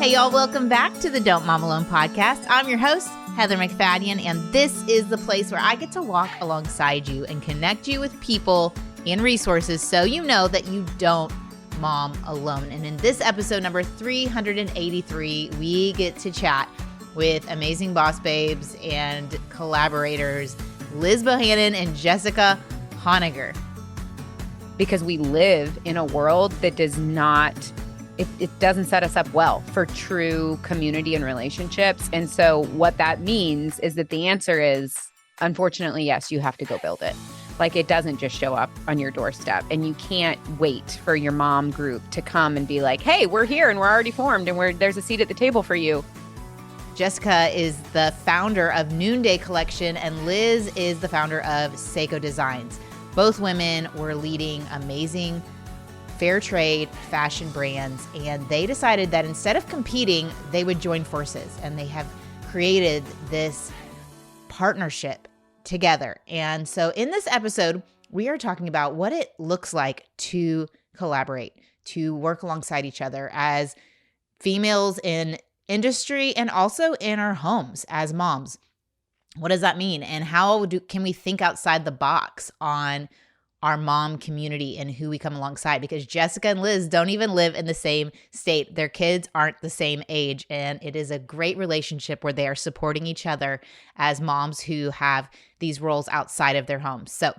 Hey, y'all, welcome back to the Don't Mom Alone podcast. I'm your host, Heather McFadden, and this is the place where I get to walk alongside you and connect you with people and resources so you know that you don't mom alone. And in this episode number 383, we get to chat with amazing boss babes and collaborators, Liz Bohannon and Sseko Honegger. Because we live in a world that does not, it doesn't set us up well for true community and relationships. And so what that means is that the answer is, unfortunately, yes, you have to go build it. Like, it doesn't just show up on your doorstep, and you can't wait for your mom group to come and be like, hey, we're here and we're already formed and there's a seat at the table for you. Sseko is the founder of Noonday Collection, and Liz is the founder of Sseko Designs. Both women were leading amazing fair trade fashion brands, and they decided that instead of competing, they would join forces, and they have created this partnership together. And so in this episode, we are talking about what it looks like to collaborate, to work alongside each other as females in industry and also in our homes as moms. What does that mean? And how can we think outside the box on our mom community and who we come alongside? Because Sseko and Liz don't even live in the same state. Their kids aren't the same age. And it is a great relationship where they are supporting each other as moms who have these roles outside of their homes. So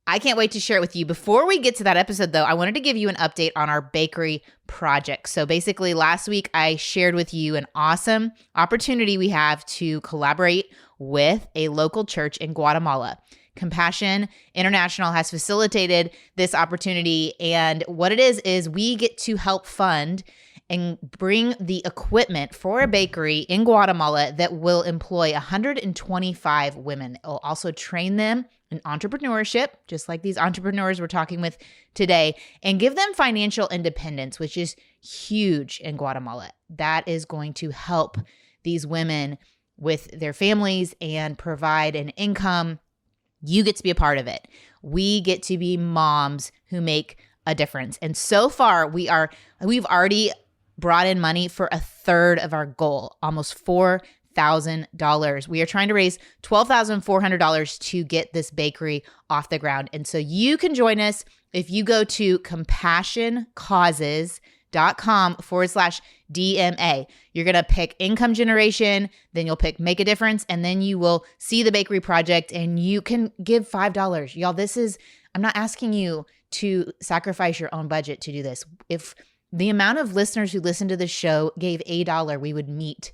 I can't wait to share it with you. Before we get to that episode, though, I wanted to give you an update on our bakery project. So basically, last week, I shared with you an awesome opportunity we have to collaborate with a local church in Guatemala. Compassion International has facilitated this opportunity, and what it is we get to help fund and bring the equipment for a bakery in Guatemala that will employ 125 women. It will also train them in entrepreneurship, just like these entrepreneurs we're talking with today, and give them financial independence, which is huge in Guatemala. That is going to help these women with their families and provide an income. You get to be a part of it. We get to be moms who make a difference. And so far, we've already brought in money for a third of our goal, almost $4,000. We are trying to raise $12,400 to get this bakery off the ground. And so you can join us if you go to compassioncauses.com/DMA. You're going to pick income generation, then you'll pick make a difference, and then you will see the bakery project and you can give $5. Y'all, I'm not asking you to sacrifice your own budget to do this. If the amount of listeners who listen to this show gave $1, we would meet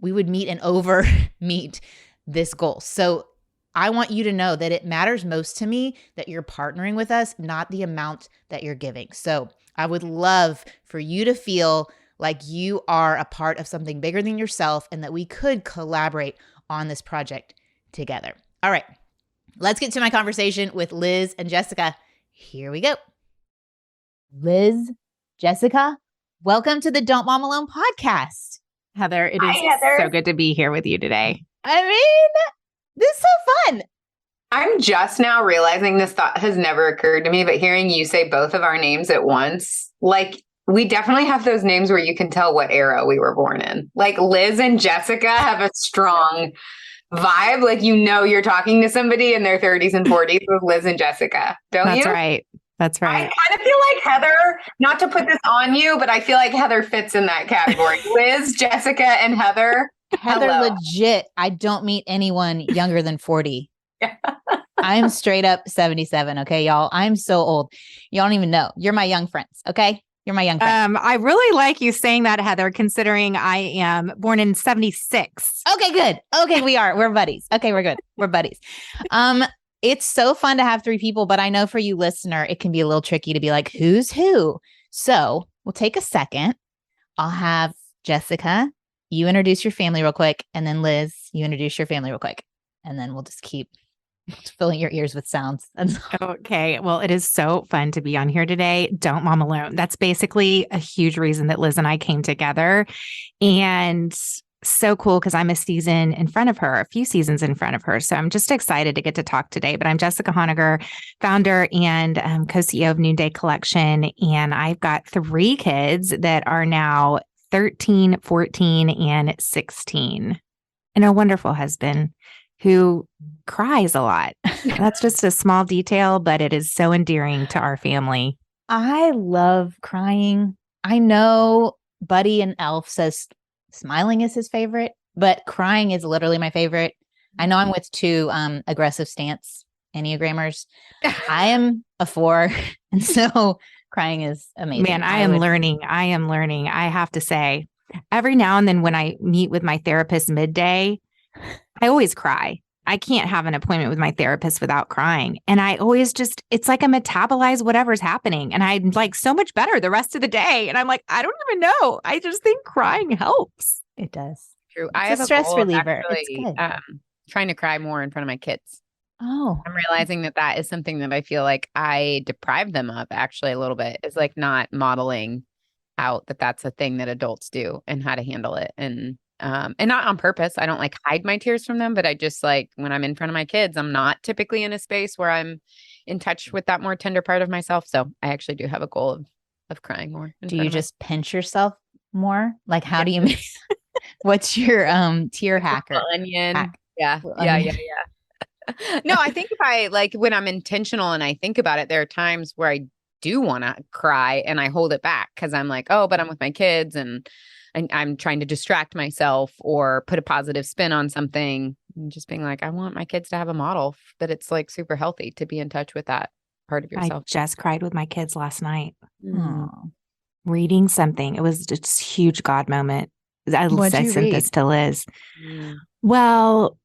and over meet this goal. So I want you to know that it matters most to me that you're partnering with us, not the amount that you're giving. So I would love for you to feel like you are a part of something bigger than yourself and that we could collaborate on this project together. All right, let's get to my conversation with Liz and Sseko. Here we go. Liz, Sseko, welcome to the Don't Mom Alone podcast. Heather, it is so good to be here with you today. I mean, this is so fun. I'm just now realizing this thought has never occurred to me, but hearing you say both of our names at once, like, we definitely have those names where you can tell what era we were born in. Like, Liz and Sseko have a strong vibe. Like, you're talking to somebody in their 30s and 40s with Liz and Sseko, don't you? That's right. That's right. I kind of feel like Heather, not to put this on you, but I feel like Heather fits in that category. Liz, Sseko, and Heather. Heather, hello. legit, I don't meet anyone younger than 40. I'm straight up 77. Okay, y'all. I'm so old. Y'all don't even know. You're my young friends. Okay. You're my young friend. I really like you saying that, Heather, considering I am born in 76. Okay, good. Okay, we're buddies. Okay, we're good. We're buddies. It's so fun to have 3 people, but I know for you listener, it can be a little tricky to be like, who's who? So we'll take a second. I'll have Sseko, you introduce your family real quick. And then Liz, you introduce your family real quick. And then we'll just keep filling your ears with sounds. Okay. Well, it is so fun to be on here today. Don't Mom Alone. That's basically a huge reason that Liz and I came together. And so cool because I'm a few seasons in front of her. So I'm just excited to get to talk today. But I'm Sseko Honegger, founder and co-CEO of Noonday Collection. And I've got 3 kids that are now 13, 14, and 16. And a wonderful husband who cries a lot. That's just a small detail, but it is so endearing to our family. I love crying. I know Buddy and Elf says smiling is his favorite, but crying is literally my favorite. I know I'm with two aggressive stance Enneagrammers. I am a 4, and so crying is amazing. Man, I am learning. I have to say, every now and then when I meet with my therapist midday, I always cry. I can't have an appointment with my therapist without crying. And I always it's like I metabolize whatever's happening. And I'm like so much better the rest of the day. And I'm like, I don't even know. I just think crying helps. It does. True. I have a stress reliever. It's good. Trying to cry more in front of my kids. Oh, I'm realizing that is something that I feel like I deprive them of actually a little bit. Is like not modeling out that that's a thing that adults do and how to handle it. And not on purpose. I don't like hide my tears from them, but I just like when I'm in front of my kids, I'm not typically in a space where I'm in touch with that more tender part of myself. So I actually do have a goal of crying more. Do you just pinch yourself more? Like, how do you make, what's your tear hacker? Onion. Hack? Yeah. No, I think if I like when I'm intentional and I think about it, there are times where I do want to cry and I hold it back because I'm like, oh, but I'm with my kids and I'm trying to distract myself or put a positive spin on something. And just being like, I want my kids to have a model that it's like super healthy to be in touch with that part of yourself. I just cried with my kids last night. Oh. Reading something. It was just a huge God moment. I sent this to Liz. Well,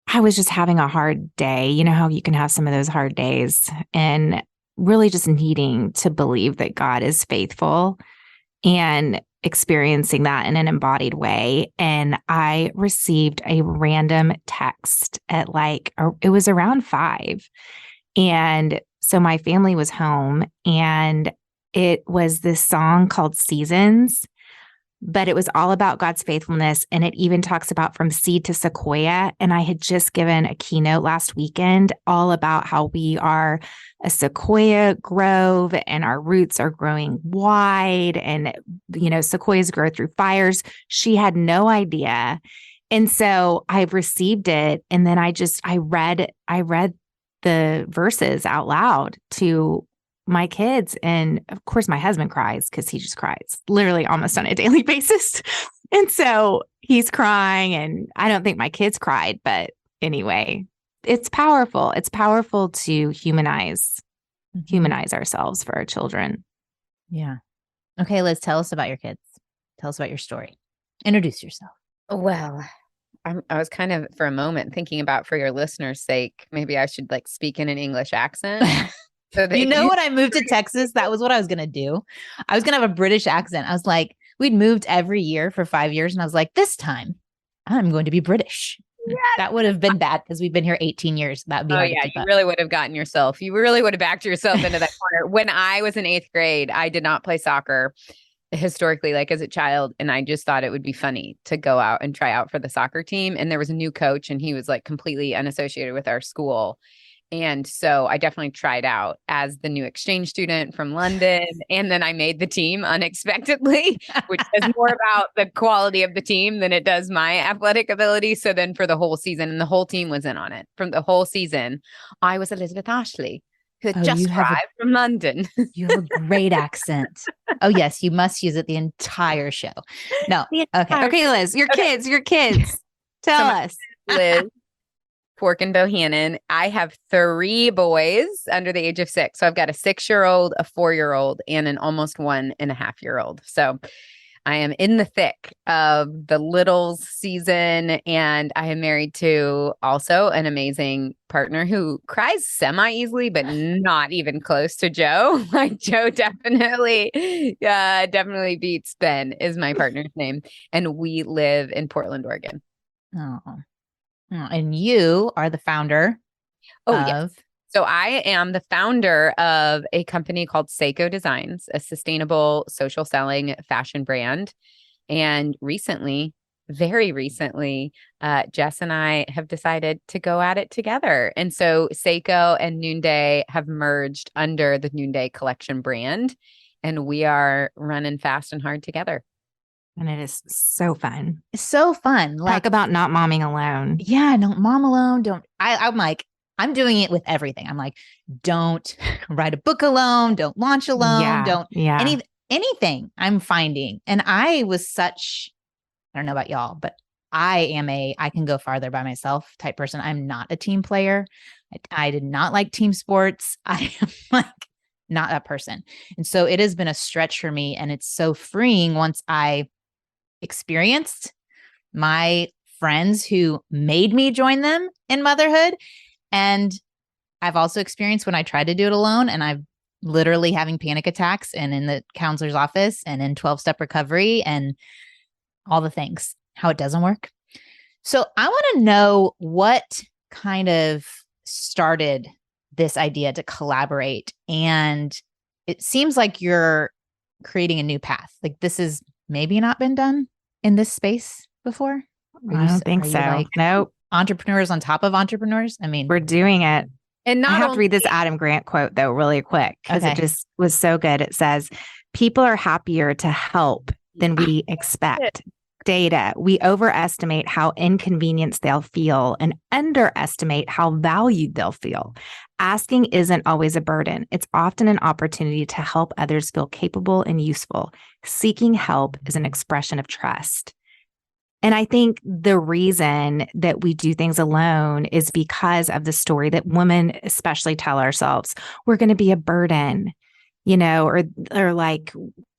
I was just having a hard day. You know how you can have some of those hard days and really just needing to believe that God is faithful and experiencing that in an embodied way. And I received a random text at it was around 5. And so my family was home and it was this song called Seasons, but it was all about God's faithfulness. And it even talks about from seed to sequoia. And I had just given a keynote last weekend all about how we are a sequoia grove and our roots are growing wide and, sequoias grow through fires. She had no idea. And so I received it. And then I read the verses out loud to my kids. And of course, my husband cries because he just cries literally almost on a daily basis. And so he's crying and I don't think my kids cried, but anyway, it's powerful. It's powerful to humanize ourselves for our children. Yeah. Okay, Liz, tell us about your kids. Tell us about your story. Introduce yourself. Well, I was kind of for a moment thinking about for your listeners' sake, maybe I should like speak in an English accent. So when I moved to Texas, that was what I was going to do. I was going to have a British accent. I was like, we'd moved every year for 5 years. And I was like, this time I'm going to be British. Yes. That would have been bad because we've been here 18 years. That would be hard to keep up. Really would have gotten yourself. You really would have backed yourself into that corner. When I was in 8th grade, I did not play soccer historically, like as a child. And I just thought it would be funny to go out and try out for the soccer team. And there was a new coach and he was like completely unassociated with our school. And so I definitely tried out as the new exchange student from London. And then I made the team unexpectedly, which says more about the quality of the team than it does my athletic ability. So then for the whole season, and the whole team was in on it. From the whole season, I was Elizabeth Ashley, who had just arrived from London. You have a great accent. Oh, yes. You must use it the entire show. No. Okay, Liz, your kids. Tell us. Liz Bohannon. I have 3 boys under the age of 6. So I've got a 6-year-old, a 4-year-old, and an almost 1.5-year-old. So I am in the thick of the littles season. And I am married to also an amazing partner who cries semi-easily, but not even close to Joe. Like Joe definitely beats Ben is my partner's name. And we live in Portland, Oregon. Oh. And you are the founder of... Yes. So I am the founder of a company called Sseko Designs, a sustainable social selling fashion brand. And very recently, Jess and I have decided to go at it together. And so Sseko and Noonday have merged under the Noonday Collection brand, and we are running fast and hard together. And it is so fun. It's so fun. Talk about not momming alone. Yeah, don't mom alone. I'm like, I'm doing it with everything. I'm like, don't write a book alone. Don't launch alone. Don't anything I'm finding. And I don't know about y'all, but I can go farther by myself type person. I'm not a team player. I did not like team sports. I am like not that person. And so it has been a stretch for me. And it's so freeing once I experienced my friends who made me join them in motherhood. And I've also experienced when I tried to do it alone, and I've literally having panic attacks and in the counselor's office and in 12-step recovery and all the things, how it doesn't work. So I want to know what kind of started this idea to collaborate. And it seems like you're creating a new path. Like this has maybe not been done in this space before. I don't think so. Like nope. Entrepreneurs on top of entrepreneurs. I mean, we're doing it. And I have to read this Adam Grant quote though, really quick, because it just was so good. It says, people are happier to help than we expect. Data. We overestimate how inconvenienced they'll feel and underestimate how valued they'll feel. Asking isn't always a burden. It's often an opportunity to help others feel capable and useful. Seeking help is an expression of trust. And I think the reason that we do things alone is because of the story that women especially tell ourselves. We're going to be a burden, or like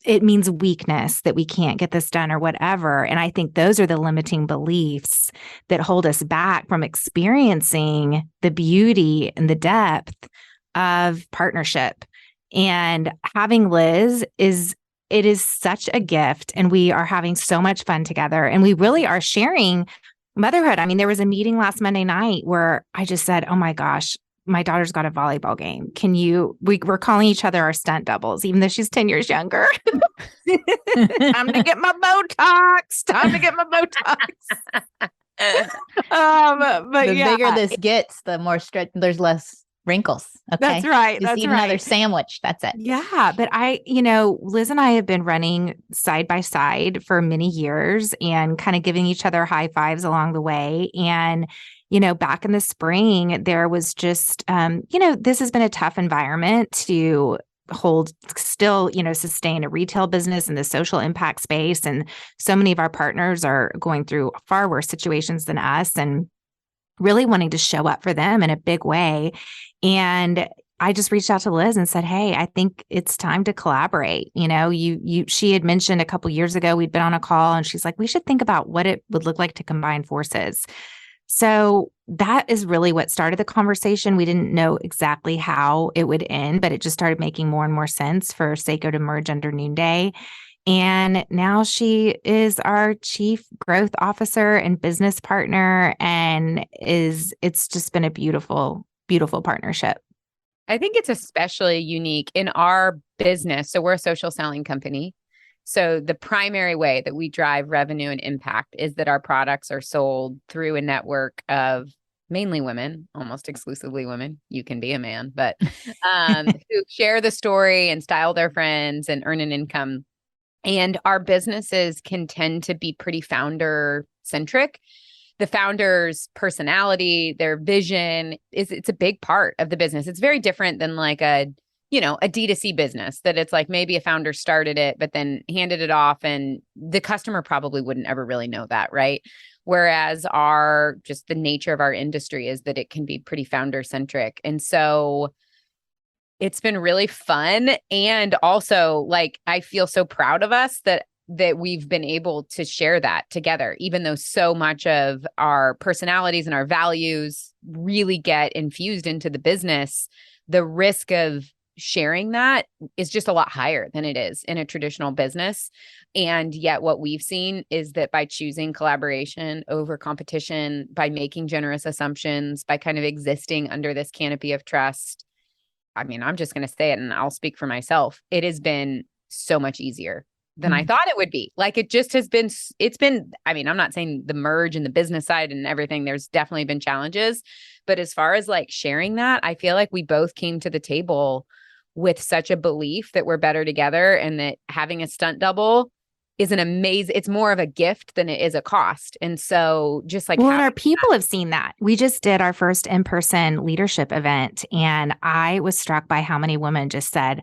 it means weakness that we can't get this done or whatever. And I think those are the limiting beliefs that hold us back from experiencing the beauty and the depth of partnership. And having Liz is such a gift, and we are having so much fun together, and we really are sharing motherhood. I mean, there was a meeting last Monday night where I just said, oh my gosh, my daughter's got a volleyball game. We're calling each other our stunt doubles, even though she's 10 years younger. Time to get my Botox. But the bigger this gets, the more stretch, there's less wrinkles. Okay. That's right. Just eat another sandwich. That's it. Yeah. But Liz and I have been running side by side for many years and kind of giving each other high fives along the way. And back in the spring, there was just, this has been a tough environment to sustain a retail business in the social impact space. And so many of our partners are going through far worse situations than us and really wanting to show up for them in a big way. And I just reached out to Liz and said, hey, I think it's time to collaborate. She had mentioned a couple years ago, we'd been on a call and she's like, we should think about what it would look like to combine forces. So that is really what started the conversation. We didn't know exactly how it would end, but it just started making more and more sense for Sseko to merge under Noonday. And now she is our chief growth officer and business partner. And it's just been a beautiful, beautiful partnership. I think it's especially unique in our business. So we're a social selling company. So the primary way that we drive revenue and impact is that our products are sold through a network of mainly women, almost exclusively women. You can be a man, but who share the story and style their friends and earn an income. And our businesses can tend to be pretty founder centric. The founder's personality, their vision it's a big part of the business. It's very different than like a D2C business that it's like maybe a founder started it, but then handed it off and the customer probably wouldn't ever really know that, right? Whereas the nature of our industry is that it can be pretty founder centric. And so it's been really fun. And also like, I feel so proud of us that we've been able to share that together, even though so much of our personalities and our values really get infused into the business. The risk of sharing that is just a lot higher than it is in a traditional business. And yet what we've seen is that by choosing collaboration over competition, by making generous assumptions, by kind of existing under this canopy of trust, I mean, I'm just going to say it and I'll speak for myself. It has been so much easier than I thought it would be. Like it just has been, I mean, I'm not saying the merge and the business side and everything, there's definitely been challenges, but as far as like sharing that, I feel like we both came to the table with such a belief that we're better together and that having a stunt double is an amazing, it's more of a gift than it is a cost. And so just like, well, and our people have seen that. We just did our first in-person leadership event, and I was struck by how many women just said,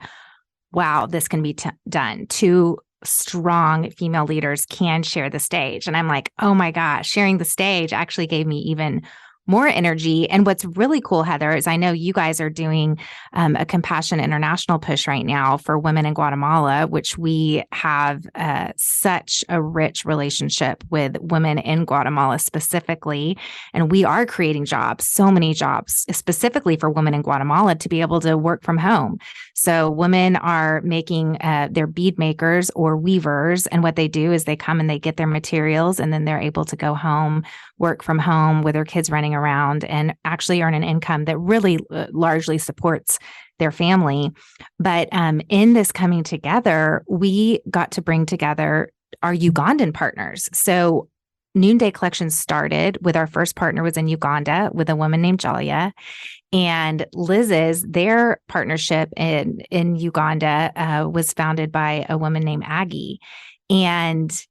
wow, this can be done. Two strong female leaders can share the stage. And I'm like, oh my gosh, sharing the stage actually gave me even more energy. And what's really cool, Heather, is I know you guys are doing a Compassion International push right now for women in Guatemala, which we have such a rich relationship with women in Guatemala specifically. And we are creating jobs, so many jobs, specifically for women in Guatemala to be able to work from home. So women are making their bead makers or weavers. And what they do is they come and they get their materials, and then they're able to go home, work from home with their kids running around, and actually earn an income that really largely supports their family. But in this coming together, we got to bring together our Ugandan partners. So Noonday Collections started with our first partner was in Uganda with a woman named Jalia. And Liz's, their partnership in Uganda was founded by a woman named Aggie. And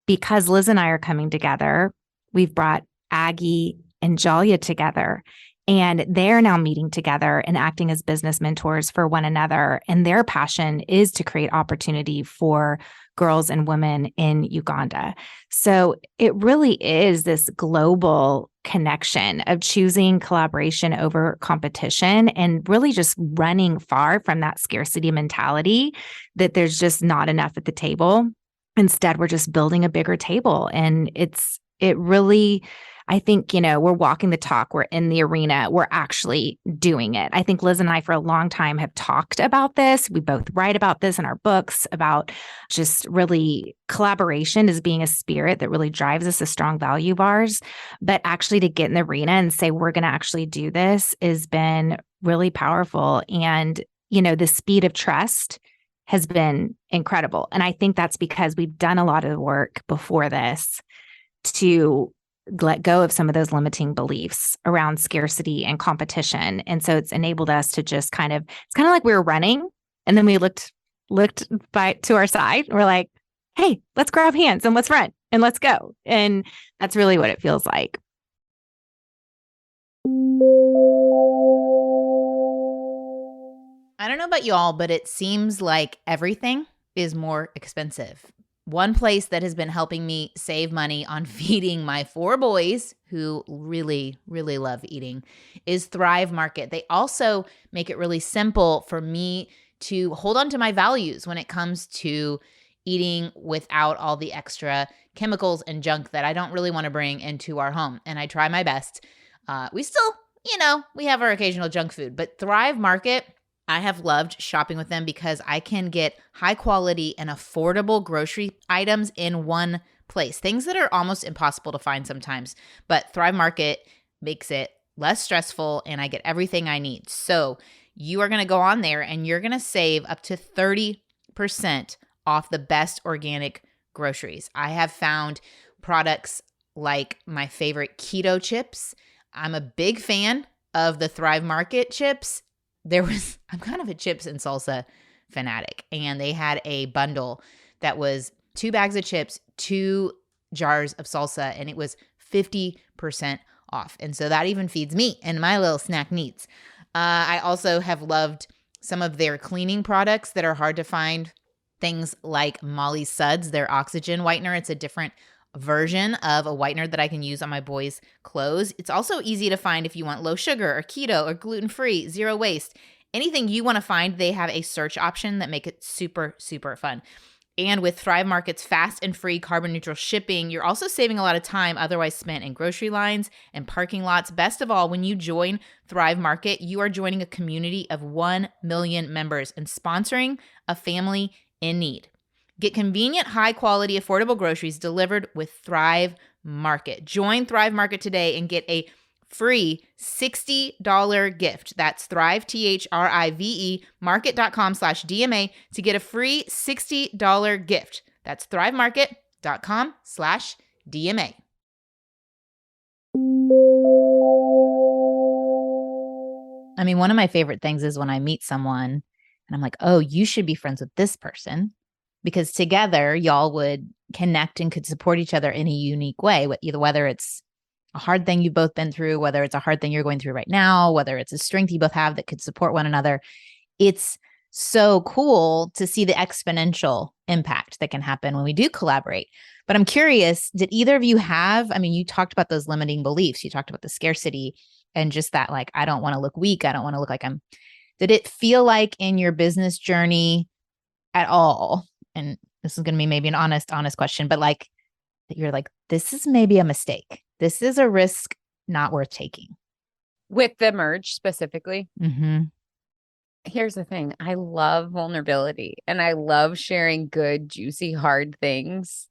because Liz and I are coming together, we've brought Aggie and Jalia together, and they're now meeting together and acting as business mentors for one another. And their passion is to create opportunity for girls and women in Uganda. So it really is this global connection of choosing collaboration over competition and really just running far from that scarcity mentality that there's just not enough at the table. Instead, we're just building a bigger table. And it really, I think, we're walking the talk. We're in the arena. We're actually doing it. I think Liz and I for a long time have talked about this. We both write about this in our books about just really collaboration as being a spirit that really drives us, a strong value of ours. But actually to get in the arena and say, we're going to actually do this has been really powerful. And, the speed of trust has been incredible. And I think that's because we've done a lot of the work before this to let go of some of those limiting beliefs around scarcity and competition. And so it's enabled us to just it's kind of like we were running, and then we looked to our side. And we're like, hey, let's grab hands and let's run and let's go. And that's really what it feels like. I don't know about y'all, but it seems like everything is more expensive. One place that has been helping me save money on feeding my 4 boys, who really, really love eating, is Thrive Market. They also make it really simple for me to hold on to my values when it comes to eating without all the extra chemicals and junk that I don't really want to bring into our home. And I try my best. We still, we have our occasional junk food, but Thrive Market, I have loved shopping with them because I can get high quality and affordable grocery items in one place, things that are almost impossible to find sometimes. But Thrive Market makes it less stressful, and I get everything I need. So you are going to go on there and you're going to save up to 30% off the best organic groceries. I have found products like my favorite keto chips. I'm a big fan of the Thrive Market chips. I'm kind of a chips and salsa fanatic, and they had a bundle that was 2 bags of chips, 2 jars of salsa, and it was 50% off. And so that even feeds me and my little snack needs. I also have loved some of their cleaning products that are hard to find. Things like Molly Suds, their oxygen whitener. It's a different version of a whitener that I can use on my boys' clothes. It's also easy to find if you want low sugar or keto or gluten-free, zero waste. Anything you want to find, they have a search option that make it super, super fun. And with Thrive Market's fast and free carbon neutral shipping, you're also saving a lot of time otherwise spent in grocery lines and parking lots. Best of all, when you join Thrive Market, you are joining a community of 1 million members and sponsoring a family in need. Get convenient, high-quality, affordable groceries delivered with Thrive Market. Join Thrive Market today and get a free $60 gift. That's Thrive, THRIVE, market.com/DMA to get a free $60 gift. That's thrivemarket.com/DMA. I mean, one of my favorite things is when I meet someone and I'm like, oh, you should be friends with this person. because together y'all would connect and could support each other in a unique way, whether it's a hard thing you've both been through, whether it's a hard thing you're going through right now, whether it's a strength you both have that could support one another. It's so cool to see the exponential impact that can happen when we do collaborate. But I'm curious, did either of you have, I mean, you talked about those limiting beliefs, you talked about the scarcity and just that, like, I don't want to look weak. I don't want to look like did it feel like in your business journey at all? And this is going to be maybe an honest question, but like that you're like, this is maybe a mistake. This is a risk not worth taking. With the merge specifically? Mm-hmm. Here's the thing. I love vulnerability and I love sharing good, juicy, hard things.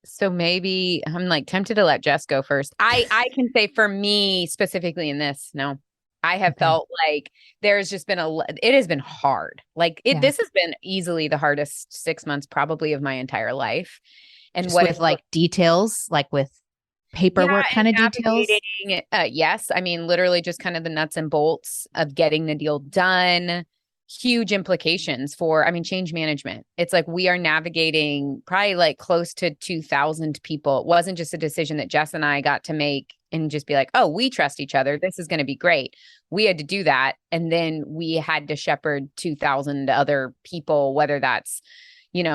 So maybe I'm like tempted to let Jess go first. I can say for me specifically in this, no, I have felt like there's just been it has been hard. Like this has been easily the hardest 6 months probably of my entire life. And just what with like details, like with paperwork kind of details. Yes. I mean, literally just kind of the nuts and bolts of getting the deal done. Huge implications for, I mean, change management. It's like we are navigating probably like close to 2,000 people. It wasn't just a decision that Jess and I got to make and just be like, oh, we trust each other. This is going to be great. We had to do that. And then we had to shepherd 2,000 other people, whether that's,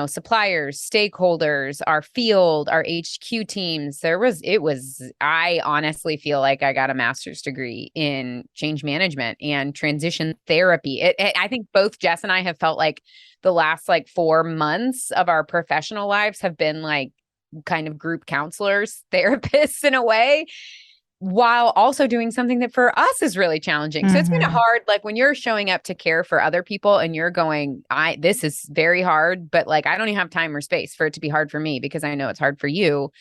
suppliers, stakeholders, our field, our HQ teams. I honestly feel like I got a master's degree in change management and transition therapy. I think both Jess and I have felt like the last 4 months of our professional lives have been like kind of group counselors, therapists in a way, while also doing something that for us is really challenging. So it's been hard, like when you're showing up to care for other people and you're going, this is very hard, but like, I don't even have time or space for it to be hard for me because I know it's hard for you.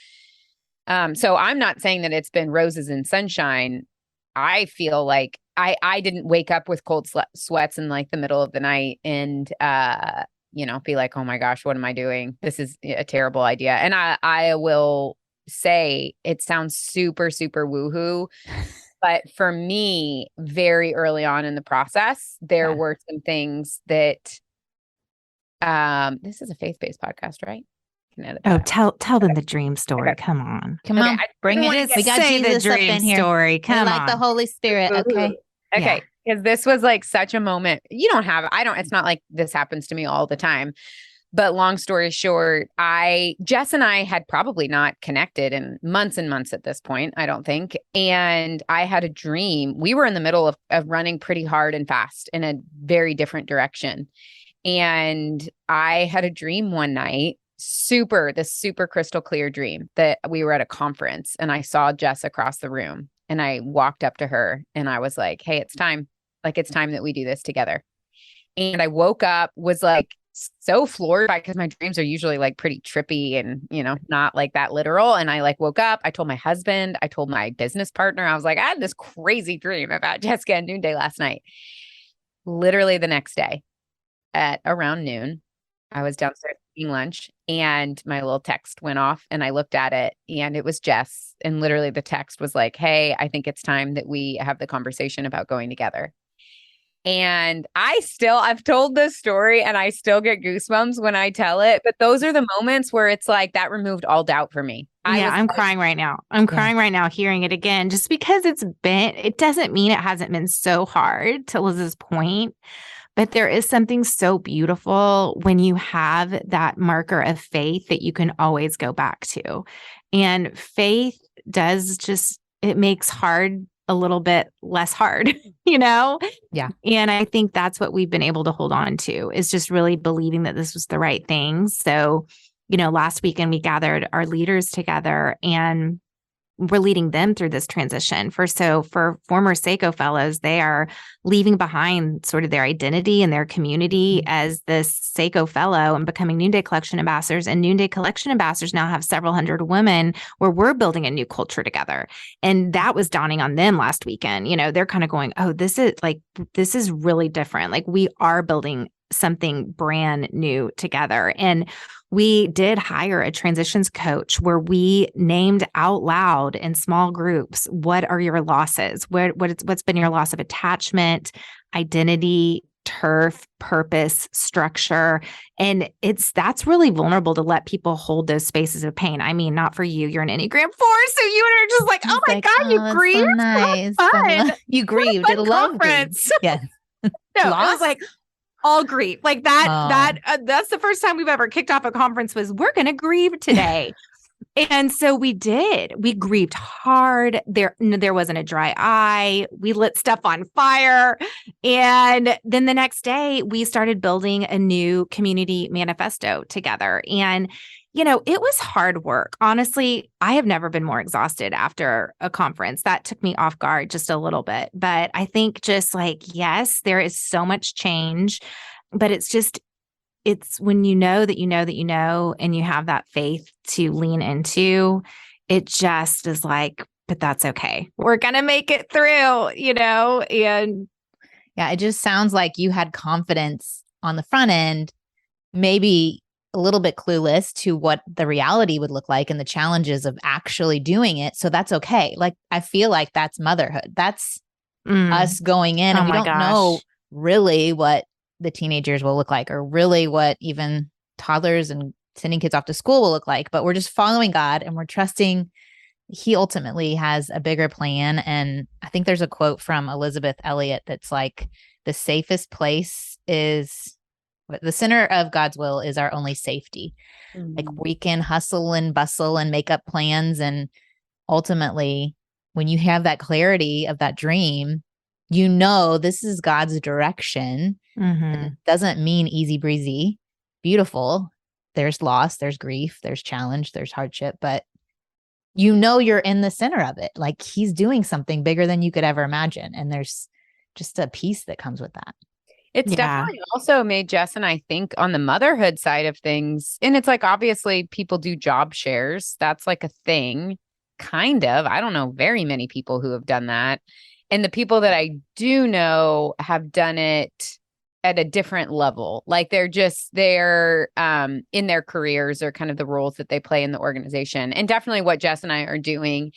So I'm not saying that it's been roses and sunshine. I feel like I didn't wake up with cold sweats in like the middle of the night and, be like, oh my gosh, what am I doing? This is a terrible idea. And I will say it sounds super, super woohoo. But for me, very early on in the process, there were some things that this is a faith-based podcast, right? Tell them the dream story. Okay. Come on. Bring it. We got Jesus up in here. Story. Come on. Like the Holy Spirit. Okay. Okay. Because this was like such a moment. It's not like this happens to me all the time. But long story short, Jess and I had probably not connected in months and months at this point, I don't think. And I had a dream. We were in the middle of running pretty hard and fast in a very different direction. And I had a dream one night, this super crystal clear dream that we were at a conference and I saw Jess across the room and I walked up to her and I was like, hey, it's time. Like, it's time that we do this together. And I woke up, was like, so floored by, because my dreams are usually like pretty trippy and, not like that literal. And I like woke up, I told my husband, I told my business partner, I was like, I had this crazy dream about Jessica and Noonday last night. Literally the next day at around noon, I was downstairs eating lunch and my little text went off and I looked at it and it was Jess. And literally the text was like, hey, I think it's time that we have the conversation about going together. And I've told this story and I still get goosebumps when I tell it. But those are the moments where it's like that removed all doubt for me. I'm crying right now. I'm crying right now hearing it again, just because it doesn't mean it hasn't been so hard, to Liz's point. But there is something so beautiful when you have that marker of faith that you can always go back to. And faith it makes hard a little bit less hard, Yeah. And I think that's what we've been able to hold on to, is just really believing that this was the right thing. So, last weekend we gathered our leaders together and we're leading them through this transition. For former Sseko fellows, they are leaving behind sort of their identity and their community as this Sseko fellow and becoming Noonday Collection ambassadors. And Noonday Collection ambassadors now have several hundred women where we're building a new culture together. And that was dawning on them last weekend. They're kind of going, oh, this is really different. Like, we are building something brand new together. And we did hire a transitions coach where we named out loud in small groups, what are your losses? What's been your loss of attachment, identity, turf, purpose, structure. And that's really vulnerable to let people hold those spaces of pain. I mean, not for you. You're an Enneagram 4. So you are just like, oh my God, you grieved. So nice. Fun. You grieved. I love conference. Yes. No, it Lost? was like all grief. Like that's the first time we've ever kicked off a conference was we're going to grieve today. And so we did. We grieved hard. There wasn't a dry eye. We lit stuff on fire. And then the next day, we started building a new community manifesto together. And, it was hard work. Honestly, I have never been more exhausted after a conference. That took me off guard just a little bit. But I think just like, yes, there is so much change, but it's when you know that you know that you know, and you have that faith to lean into, it just is like, but that's okay. We're going to make it through, and yeah, it just sounds like you had confidence on the front end, maybe a little bit clueless to what the reality would look like and the challenges of actually doing it. So that's okay. Like, I feel like that's motherhood. That's us going in and we don't know really what the teenagers will look like, or really what even toddlers and sending kids off to school will look like. But we're just following God and we're trusting He ultimately has a bigger plan. And I think there's a quote from Elizabeth Elliot that's like, the safest place is the center of God's will is our only safety. Mm-hmm. Like, we can hustle and bustle and make up plans. And ultimately, when you have that clarity of that dream, this is God's direction. Mm-hmm. It doesn't mean easy breezy, beautiful. There's loss, there's grief, there's challenge, there's hardship, but you're in the center of it. Like, He's doing something bigger than you could ever imagine. And there's just a peace that comes with that. It's definitely also made Jess and I think on the motherhood side of things. And it's like, obviously people do job shares. That's like a thing, kind of. I don't know very many people who have done that. And the people that I do know have done it at a different level. Like, they're in their careers or kind of the roles that they play in the organization. And definitely what Jess and I are doing,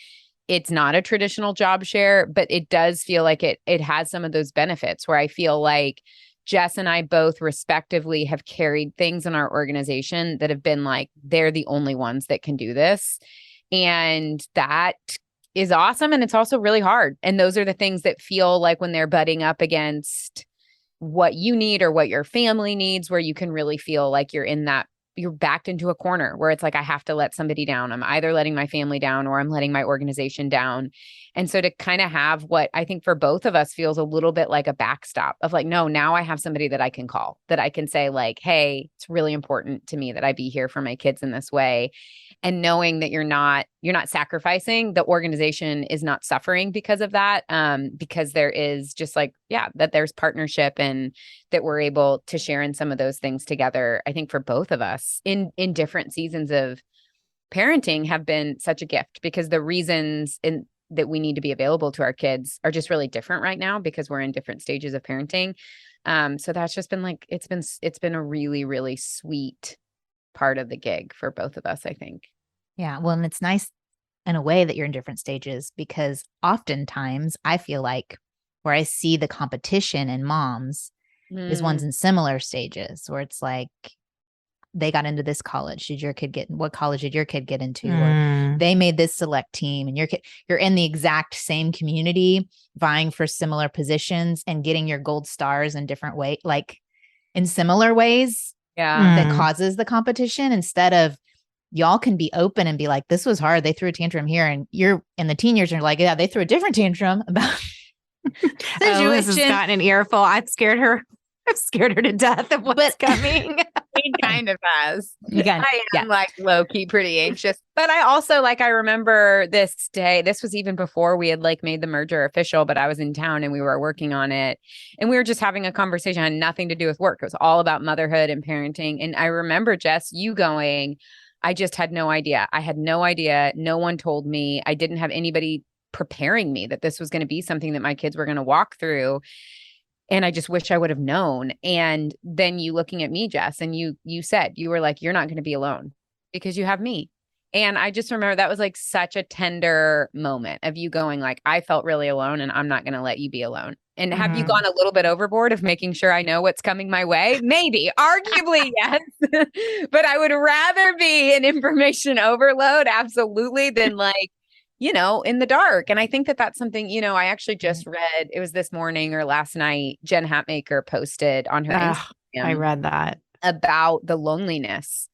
it's not a traditional job share, but it does feel like it has some of those benefits where I feel like Jess and I both respectively have carried things in our organization that have been like, they're the only ones that can do this. And that is awesome. And it's also really hard. And those are the things that feel like when they're butting up against what you need or what your family needs, where you can really feel like you're backed into a corner where it's like, I have to let somebody down. I'm either letting my family down or I'm letting my organization down. And so to kind of have what I think for both of us feels a little bit like a backstop of like, no, now I have somebody that I can call, that I can say like, hey, it's really important to me that I be here for my kids in this way. And knowing that you're not sacrificing, the organization is not suffering because of that. Because there is just like, that there's partnership and that we're able to share in some of those things together. I think for both of us in different seasons of parenting have been such a gift, because the reasons that we need to be available to our kids are just really different right now because we're in different stages of parenting. So that's just been like, it's been a really, really sweet part of the gig for both of us, I think. Yeah. Well, and it's nice in a way that you're in different stages, because oftentimes I feel like where I see the competition in moms is ones in similar stages where it's like, they got into this college. What college did your kid get into? Or they made this select team, and you're in the exact same community vying for similar positions and getting your gold stars in different ways, like in similar ways. That causes the competition, instead of y'all can be open and be like, this was hard. They threw a tantrum here. And you're in the teen years and you're like, yeah, they threw a different tantrum about Liz has gotten an earful. I've scared her to death of what's coming. He kind of has. I am like low key pretty anxious, but I also I remember this day, this was even before we had made the merger official, but I was in town and we were working on it and we were just having a conversation, had nothing to do with work. It was all about motherhood and parenting. And I remember, Jess, you going, I just had no idea. I had no idea. No one told me. I didn't have anybody preparing me that this was going to be something that my kids were going to walk through. And I just wish I would have known. And then you looking at me, Jess, and you said, you were like, you're not going to be alone because you have me. And I just remember that was like such a tender moment of you going like, I felt really alone and I'm not going to let you be alone. And have you gone a little bit overboard of making sure I know what's coming my way? Maybe, arguably, yes. But I would rather be an information overload, absolutely, than like, in the dark. And I think that that's something, I actually just read, it was this morning or last night, Jen Hatmaker posted on her Instagram. I read that. About the loneliness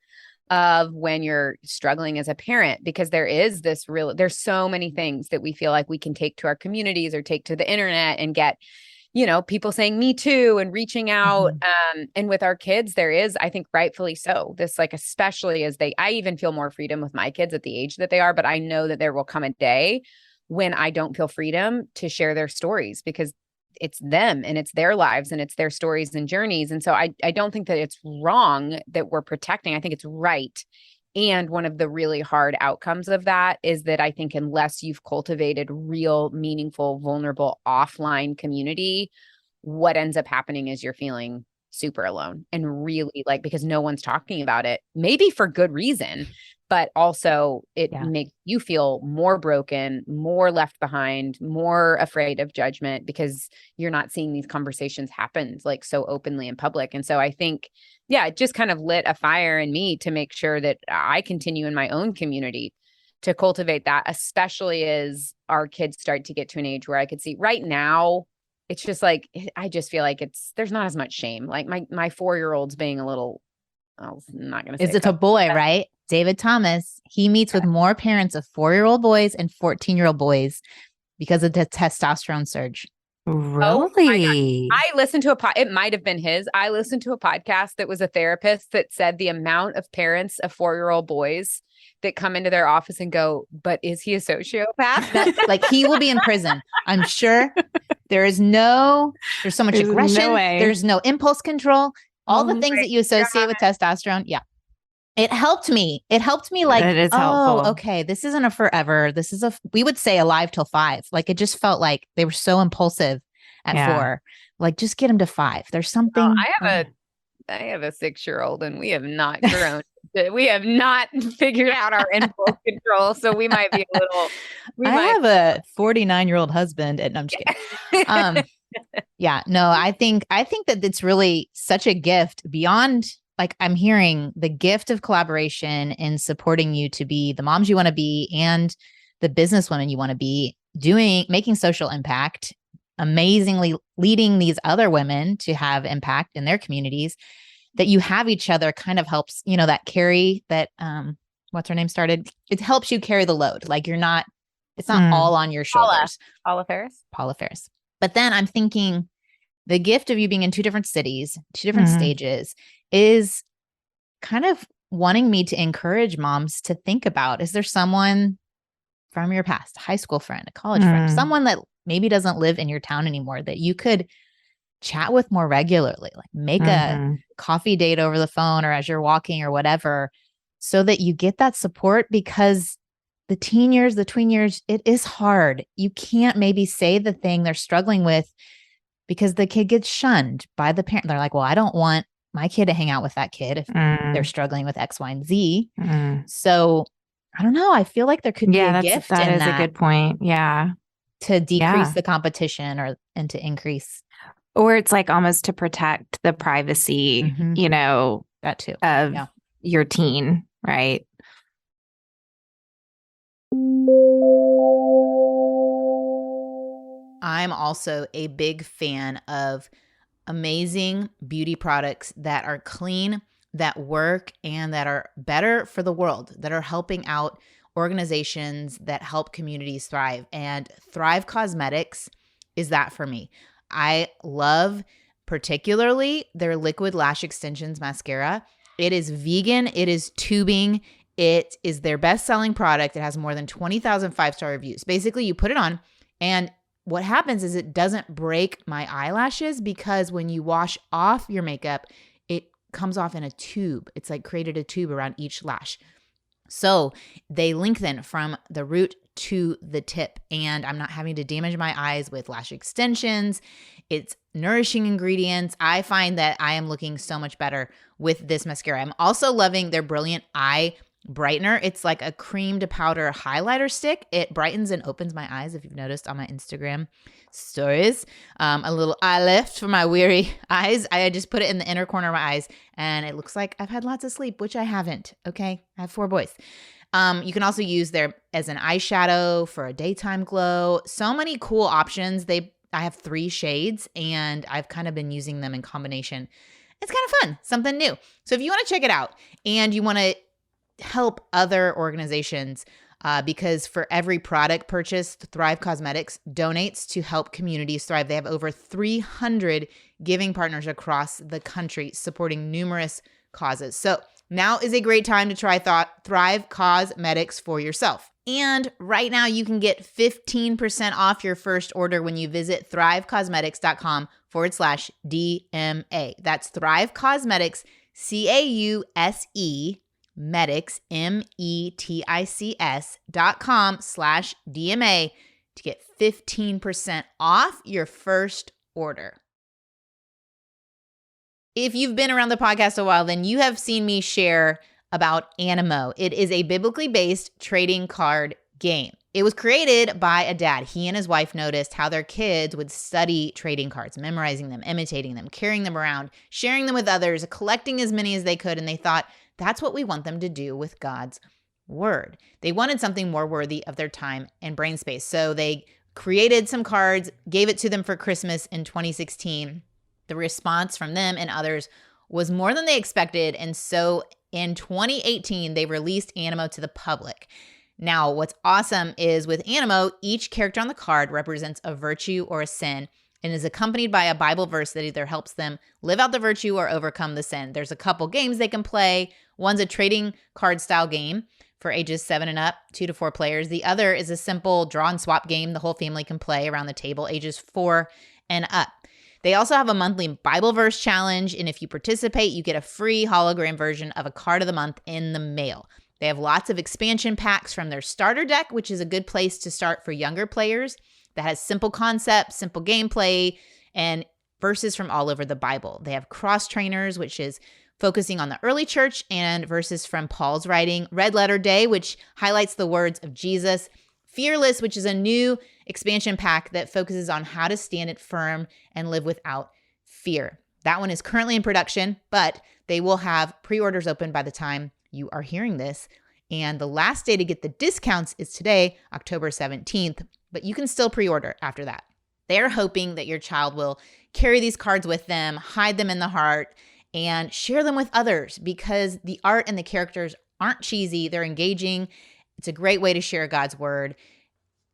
of when you're struggling as a parent, because there's so many things that we feel like we can take to our communities or take to the internet and get, people saying me too and reaching out. And with our kids, there is, I think rightfully so, this like, especially as I even feel more freedom with my kids at the age that they are, but I know that there will come a day when I don't feel freedom to share their stories because it's them and it's their lives and it's their stories and journeys. And so I don't think that it's wrong that we're protecting. I think it's right. And one of the really hard outcomes of that is that I think unless you've cultivated real, meaningful, vulnerable offline community, what ends up happening is you're feeling super alone and really like, because no one's talking about it, maybe for good reason, but also it makes you feel more broken, more left behind, more afraid of judgment because you're not seeing these conversations happen like so openly in public. And so I think, it just kind of lit a fire in me to make sure that I continue in my own community to cultivate that, especially as our kids start to get to an age where I could see right now, it's just like, I just feel like there's not as much shame. Like my 4-year-old's being a little, I'm not going to say it's a boy, right? David Thomas, he meets with more parents of 4-year-old boys and 14-year-old boys because of the testosterone surge. Really? I listened to it might have been his. I listened to a podcast that was a therapist that said the amount of parents of 4-year-old boys that come into their office and go, but is he a sociopath? Like he will be in prison. I'm sure there's so much aggression. No way. There's no impulse control. All the things that you associate with testosterone. Yeah. It helped me. Like, it is helpful. Okay, this isn't a forever. This is we would say alive till 5. Like it just felt like they were so impulsive at 4. Like just get them to 5. There's something. I have a 6-year-old and we have not grown. We have not figured out our impulse control. So we might be a little. I have a 49-year-old husband and I'm just kidding. I think that it's really such a gift beyond. Like I'm hearing the gift of collaboration in supporting you to be the moms you want to be and the businesswomen you want to be, making social impact, amazingly leading these other women to have impact in their communities. That you have each other kind of helps, that Carrie that what's her name started. It helps you carry the load. Like it's not all on your shoulders. Paula Ferris. But then I'm thinking the gift of you being in 2 different cities, 2 different stages is kind of wanting me to encourage moms to think about, is there someone from your past, a high school friend, a college friend, someone that maybe doesn't live in your town anymore that you could chat with more regularly, like make a coffee date over the phone or as you're walking or whatever, so that you get that support because the tween years, it is hard. You can't maybe say the thing they're struggling with because the kid gets shunned by the parent. They're like, well, I don't want my kid to hang out with that kid if they're struggling with X, Y, and Z. So I don't know. I feel like there could be a gift that in is a good point. Yeah. To decrease the competition and to increase. Or it's like almost to protect the privacy, that too, of your teen, right? I'm also a big fan of amazing beauty products that are clean, that work, and that are better for the world, that are helping out organizations that help communities thrive. And Thrive Cosmetics is that for me. I love particularly their liquid lash extensions mascara. It is vegan. It is tubing. It is their best-selling product. It has more than 20,000 5-star reviews. Basically, you put it on and what happens is it doesn't break my eyelashes because when you wash off your makeup, it comes off in a tube. It's like created a tube around each lash. So they lengthen from the root to the tip, and I'm not having to damage my eyes with lash extensions. It's nourishing ingredients. I find that I am looking so much better with this mascara. I'm also loving their Brilliant Eye brightener. It's like a cream to powder highlighter stick. It brightens and opens my eyes, if you've noticed on my Instagram stories. A little eye lift for my weary eyes. I just put it in the inner corner of my eyes, and it looks like I've had lots of sleep, which I haven't. Okay, I have 4 boys. You can also use there as an eyeshadow for a daytime glow. So many cool options. I have 3 shades, and I've kind of been using them in combination. It's kind of fun, something new. So if you want to check it out and you want to help other organizations, because for every product purchased, Thrive Cosmetics donates to help communities thrive. They have over 300 giving partners across the country supporting numerous causes. So now is a great time to try Thrive Cosmetics for yourself. And right now you can get 15% off your first order when you visit thrivecosmetics.com/DMA. That's Thrive Cosmetics, CAUSE, Medics, METICS.com/DMA to get 15% off your first order. If you've been around the podcast a while, then you have seen me share about Animo. It is a biblically based trading card game. It was created by a dad. He and his wife noticed how their kids would study trading cards, memorizing them, imitating them, carrying them around, sharing them with others, collecting as many as they could, and they thought, that's what we want them to do with God's word. They wanted something more worthy of their time and brain space. So they created some cards, gave it to them for Christmas in 2016. The response from them and others was more than they expected. And so in 2018, they released Animo to the public. Now, what's awesome is with Animo, each character on the card represents a virtue or a sin and is accompanied by a Bible verse that either helps them live out the virtue or overcome the sin. There's a couple games they can play. One's a trading card style game for ages 7 and up, 2 to 4 players. The other is a simple draw and swap game the whole family can play around the table, ages 4 and up. They also have a monthly Bible verse challenge, and if you participate, you get a free hologram version of a card of the month in the mail. They have lots of expansion packs from their starter deck, which is a good place to start for younger players, that has simple concepts, simple gameplay, and verses from all over the Bible. They have cross trainers, which is focusing on the early church, and verses from Paul's writing. Red Letter Day, which highlights the words of Jesus. Fearless, which is a new expansion pack that focuses on how to stand it firm and live without fear. That one is currently in production, but they will have pre-orders open by the time you are hearing this. And the last day to get the discounts is today, October 17th, but you can still pre-order after that. They're hoping that your child will carry these cards with them, hide them in the heart, and share them with others because the art and the characters aren't cheesy. They're engaging. It's a great way to share God's word.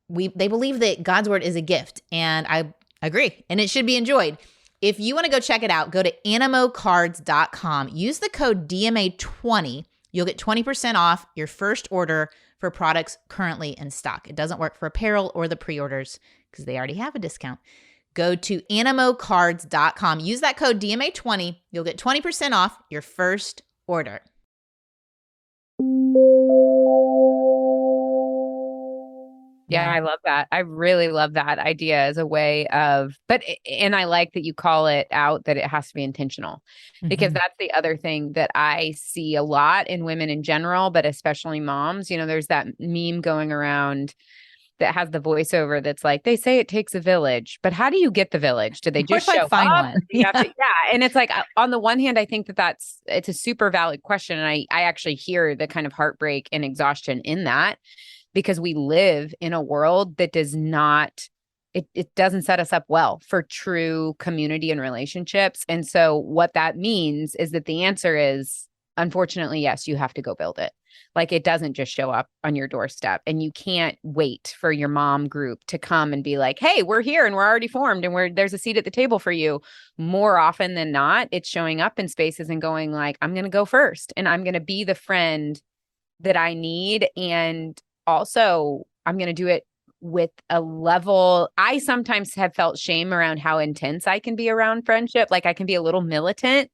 They believe that God's word is a gift, and I agree, and it should be enjoyed. If you want to go check it out, go to animocards.com. Use the code DMA20. You'll get 20% off your first order for products currently in stock. It doesn't work for apparel or the pre-orders because they already have a discount. Go to animocards.com. Use that code DMA20. You'll get 20% off your first order. Yeah, I love that. I really love that idea as a way of, and I like that you call it out that it has to be intentional because that's the other thing that I see a lot in women in general, but especially moms. You know, there's that meme going around that has the voiceover that's like, they say it takes a village, but how do you get the village? Do they just show find up? one? Yeah. And it's like, on the one hand, I think it's a super valid question. And I actually hear the kind of heartbreak and exhaustion in that. Because we live in a world that does not, it doesn't set us up well for true community and relationships. And so what that means is that the answer is, unfortunately, yes, you have to go build it. Like it doesn't just show up on your doorstep and you can't wait for your mom group to come and be like, hey, we're here and we're already formed and there's a seat at the table for you. More often than not, it's showing up in spaces and going like, I'm going to go first and I'm going to be the friend that I need. And also, I'm going to do it with a level. I sometimes have felt shame around how intense I can be around friendship. Like I can be a little militant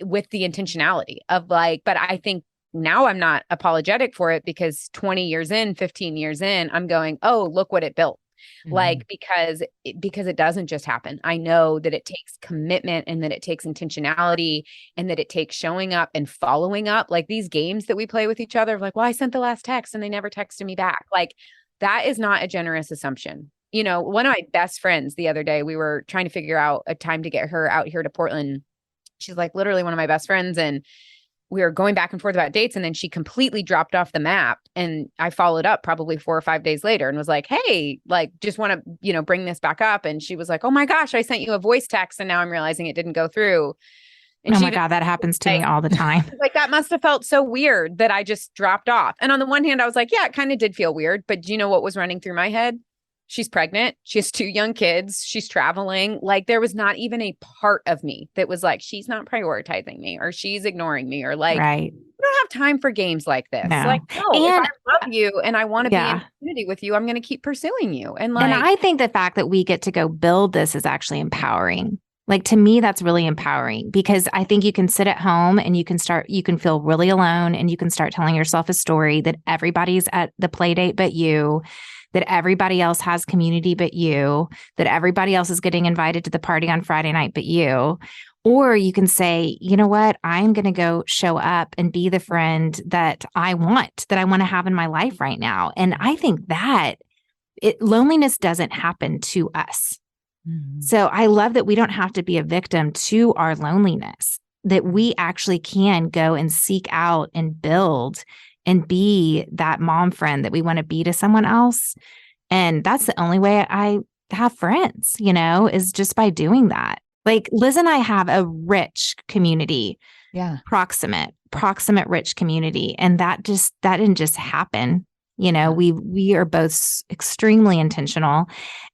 with the intentionality of like, but I think now I'm not apologetic for it because 20 years in, 15 years in, I'm going, oh, look what it built. Like, because it doesn't just happen. I know that it takes commitment and that it takes intentionality and that it takes showing up and following up. Like these games that we play with each other, like, well, I sent the last text and they never texted me back. Like that is not a generous assumption. You know, one of my best friends the other day, we were trying to figure out a time to get her out here to Portland. She's like literally one of my best friends. And we were going back and forth about dates. And then she completely dropped off the map. And I followed up probably 4 or 5 days later and was like, hey, like, just want to, you know, bring this back up. And she was like, oh my gosh, I sent you a voice text and now I'm realizing it didn't go through. And oh my God, that happens to me all the time. Like that must have felt so weird that I just dropped off. And on the one hand, I was like, yeah, it kind of did feel weird. But do you know what was running through my head? She's pregnant. She has 2 young kids. She's traveling. Like there was not even a part of me that was like, she's not prioritizing me or she's ignoring me or like, right. I don't have time for games like this. No. Like, no, And if I love you and I want to be in community with you, I'm going to keep pursuing you. And like, and I think the fact that we get to go build this is actually empowering. Like to me, that's really empowering because I think you can sit at home and you can feel really alone and you can start telling yourself a story that everybody's at the play date but you, that everybody else has community but you, that everybody else is getting invited to the party on Friday night but you. Or you can say, you know what, I'm going to go show up and be the friend that I want to have in my life right now. And I think that loneliness doesn't happen to us. So I love that we don't have to be a victim to our loneliness, that we actually can go and seek out and build and be that mom friend that we want to be to someone else. And that's the only way I have friends, you know, is just by doing that. Like Liz and I have a rich community, proximate rich community. And that didn't just happen. You know, we are both extremely intentional.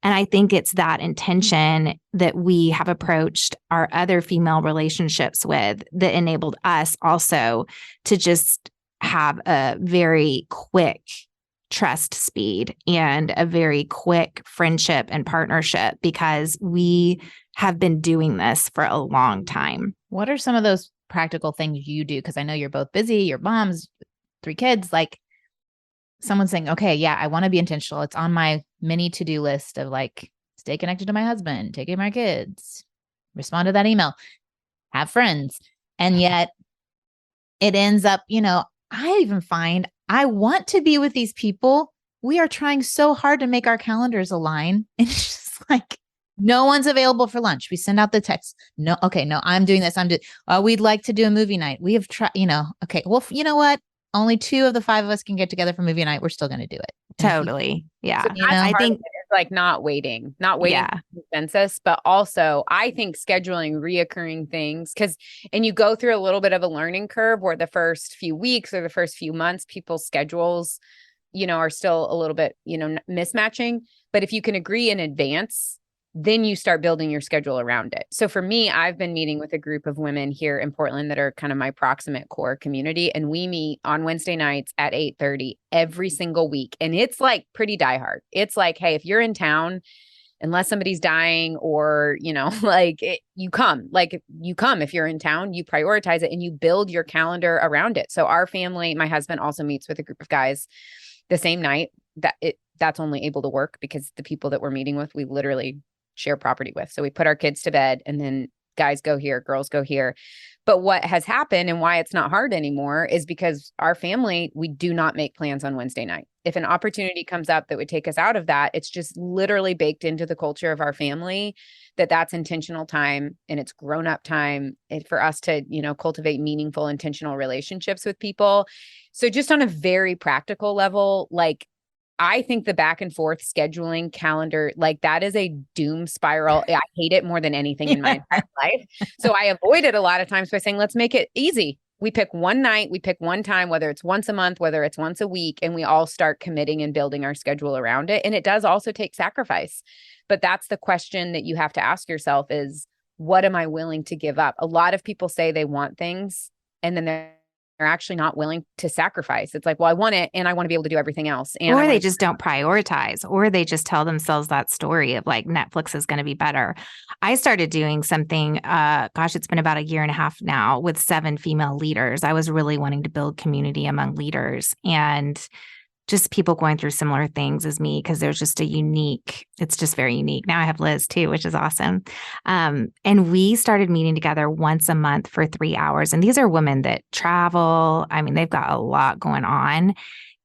And I think it's that intention that we have approached our other female relationships with that enabled us also to just have a very quick trust speed and a very quick friendship and partnership because we have been doing this for a long time. What are some of those practical things you do? Because I know you're both busy, you're moms, 3 kids, like someone saying, okay, yeah, I want to be intentional. It's on my mini to-do list of like, stay connected to my husband, take care of my kids, respond to that email, have friends. And yet it ends up, you know, I even find I want to be with these people. We are trying so hard to make our calendars align. And it's just like, no one's available for lunch. We send out the text. No, okay, no, I'm doing this. We'd like to do a movie night. We have tried, you know, okay, well, you know what? Only 2 of the 5 of us can get together for movie night. We're still going to do it. Totally. Yeah. So I think it's like not waiting for consensus, but also I think scheduling reoccurring things and you go through a little bit of a learning curve where the first few weeks or the first few months, people's schedules, you know, are still a little bit, you know, mismatching. But if you can agree in advance, then you start building your schedule around it. So for me, I've been meeting with a group of women here in Portland that are kind of my proximate core community. And we meet on Wednesday nights at 8:30 every single week. And it's like pretty diehard. It's like, hey, if you're in town, unless somebody's dying or, you know, you come if you're in town, you prioritize it and you build your calendar around it. So our family, my husband also meets with a group of guys the same night that's only able to work because the people that we're meeting with, we literally share property with. So we put our kids to bed and then guys go here, girls go here. But what has happened and why it's not hard anymore is because our family, we do not make plans on Wednesday night. If an opportunity comes up that would take us out of that, it's just literally baked into the culture of our family that's intentional time and it's grown up time for us to, you know, cultivate meaningful, intentional relationships with people. So just on a very practical level, like I think the back and forth scheduling calendar, like that is a doom spiral. I hate it more than anything in my entire life. So I avoid it a lot of times by saying, let's make it easy. We pick one night, we pick one time, whether it's once a month, whether it's once a week, and we all start committing and building our schedule around it. And it does also take sacrifice. But that's the question that you have to ask yourself is, what am I willing to give up? A lot of people say they want things and then they're actually not willing to sacrifice. It's like, well, I want it and I want to be able to do everything else. And or they just don't prioritize, or they just tell themselves that story of like Netflix is going to be better. I started doing something, it's been about 1.5 years now with 7 female leaders. I was really wanting to build community among leaders and just people going through similar things as me, because there's just it's just very unique. Now I have Liz too, which is awesome. And we started meeting together once a month for 3 hours. And these are women that travel. I mean, they've got a lot going on.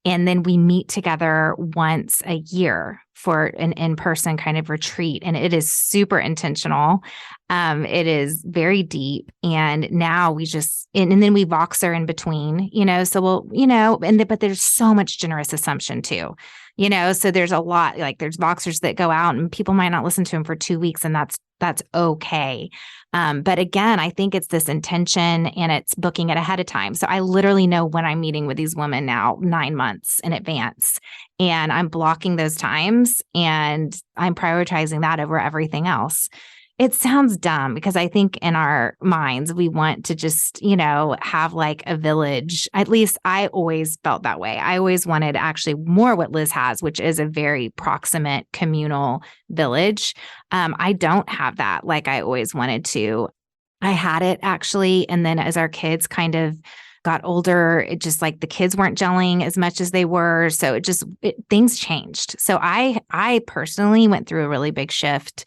And then we meet together once a year for an in-person kind of retreat. And it is super intentional. It is very deep. And now we just, and then we Voxer in between, so but there's so much generous assumption too, so there's a lot, like there's Voxers that go out and people might not listen to them for 2 weeks, and that's okay. But again, I think it's this intention and it's booking it ahead of time. So I literally know when I'm meeting with these women now 9 months in advance, and I'm blocking those times and I'm prioritizing that over everything else. It sounds dumb because I think in our minds, we want to just, have like a village. At least I always felt that way. I always wanted actually more what Liz has, which is a very proximate communal village. I don't have that like I always wanted to. I had it actually. And then as our kids kind of got older, it just like the kids weren't gelling as much as they were. So things changed. So I personally went through a really big shift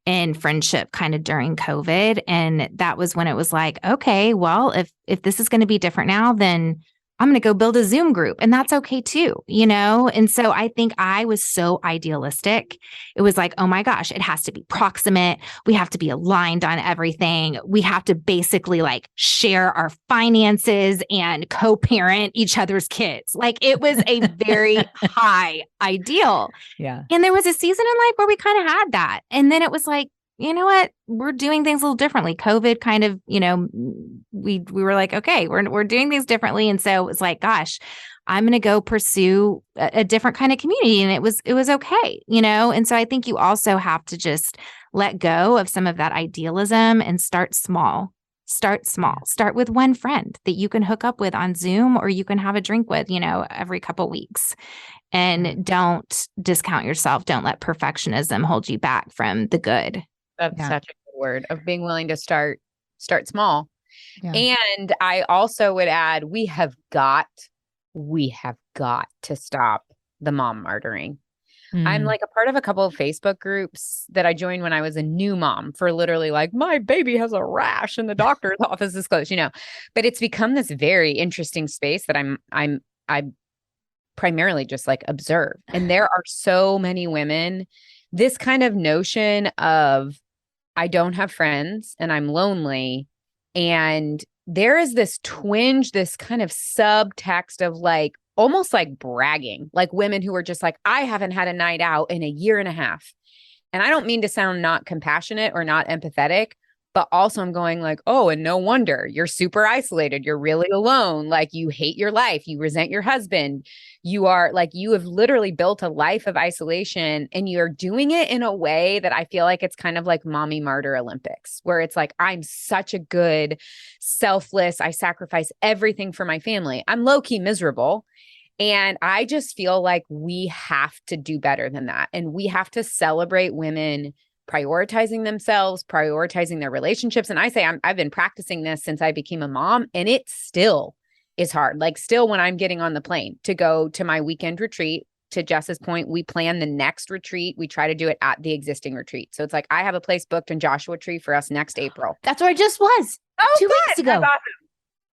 in friendship kind of during COVID. And that was when it was like, okay, well, if this is going to be different now, then I'm going to go build a Zoom group, and that's okay too, And so I think I was so idealistic. It was like, oh my gosh, it has to be proximate. We have to be aligned on everything. We have to basically like share our finances and co-parent each other's kids. Like it was a very high ideal. Yeah. And there was a season in life where we kind of had that. And then it was like, you know what? We're doing things a little differently. COVID kind of, we were like, okay, we're doing things differently. And so it was like, gosh, I'm going to go pursue a different kind of community. And it was okay, And so I think you also have to just let go of some of that idealism and start small. Start small. Start with one friend that you can hook up with on Zoom, or you can have a drink with, every couple weeks. And don't discount yourself. Don't let perfectionism hold you back from the good. That's such a good word, of being willing to start small. Yeah. And I also would add, we have got to stop the mom martyring. I'm like a part of a couple of Facebook groups that I joined when I was a new mom, for literally like, my baby has a rash and the doctor's office is closed, but it's become this very interesting space that I primarily just like observe. And there are so many women, this kind of notion of, I don't have friends and I'm lonely. And there is this twinge, this kind of subtext of like, almost like bragging, like women who are just like, I haven't had a night out in a year and a half. And I don't mean to sound not compassionate or not empathetic, but also I'm going like, oh, and no wonder you're super isolated. You're really alone. Like you hate your life. You resent your husband. You are like, you have literally built a life of isolation, and you're doing it in a way that I feel like it's kind of like mommy martyr Olympics, where it's like, I'm such a good, selfless, I sacrifice everything for my family. I'm low key miserable. And I just feel like we have to do better than that. And we have to celebrate women prioritizing themselves, prioritizing their relationships. And I say, I've been practicing this since I became a mom, and it still is hard. Like still when I'm getting on the plane to go to my weekend retreat, to Jess's point, we plan the next retreat. We try to do it at the existing retreat. So it's like, I have a place booked in Joshua Tree for us next April. That's where I just was 2 weeks ago. That's awesome.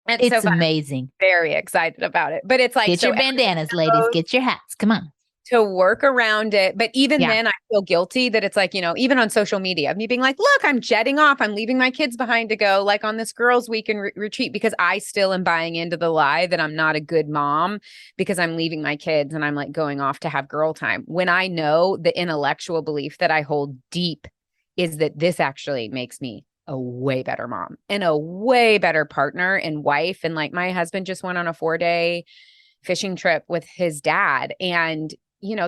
And it's so amazing. Very excited about it. But it's like, get your bandanas, ladies. Get your hats. Come on. To work around it. But even then I feel guilty that it's like, even on social media, of me being like, look, I'm jetting off. I'm leaving my kids behind to go like on this girls' weekend retreat, because I still am buying into the lie that I'm not a good mom because I'm leaving my kids and I'm like going off to have girl time. When I know the intellectual belief that I hold deep is that this actually makes me a way better mom and a way better partner and wife. And like my husband just went on a 4-day fishing trip with his dad. And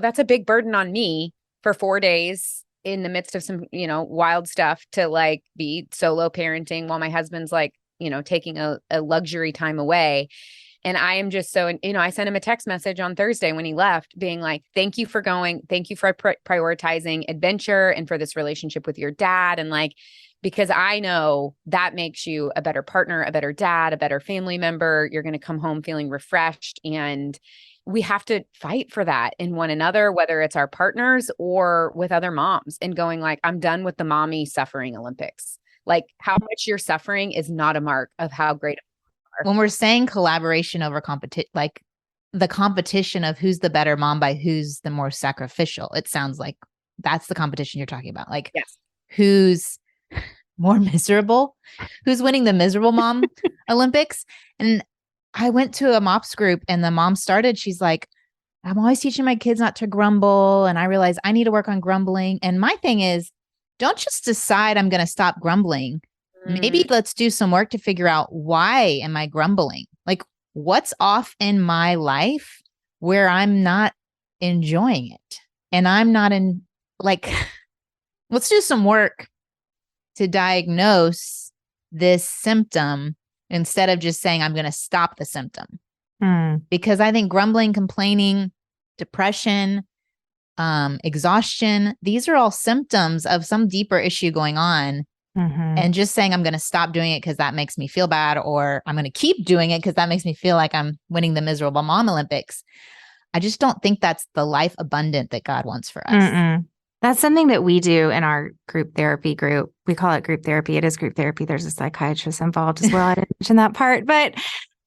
that's a big burden on me for 4 days in the midst of some, wild stuff, to like be solo parenting while my husband's like, taking a luxury time away. And I am just so, I sent him a text message on Thursday when he left being like, thank you for going. Thank you for prioritizing adventure and for this relationship with your dad. And like, because I know that makes you a better partner, a better dad, a better family member. You're going to come home feeling refreshed. And we have to fight for that in one another, whether it's our partners or with other moms, and going like, I'm done with the mommy suffering Olympics. Like, how much you're suffering is not a mark of how great you are. When we're saying collaboration over competition, like the competition of who's the better mom by who's the more sacrificial, it sounds like that's the competition you're talking about. Like, Yes. Who's more miserable, who's winning the miserable mom Olympics. And I went to a MOPS group and the mom started, she's like, I'm always teaching my kids not to grumble. And I realize I need to work on grumbling. And my thing is, don't just decide I'm going to stop grumbling. Maybe let's do some work to figure out, why am I grumbling? Like, what's off in my life where I'm not enjoying it? And I'm not in, like, let's do some work to diagnose this symptom instead of just saying I'm going to stop the symptom. Because I think grumbling, complaining, depression, exhaustion, these are all symptoms of some deeper issue going on. And just saying I'm going to stop doing it because that makes me feel bad, or I'm going to keep doing it because that makes me feel like I'm winning the miserable mom Olympics. I just don't think that's the life abundant that God wants for us. That's something that we do in our group therapy group. We call it group therapy. It is group therapy. There's a psychiatrist involved as well. I didn't mention that part, but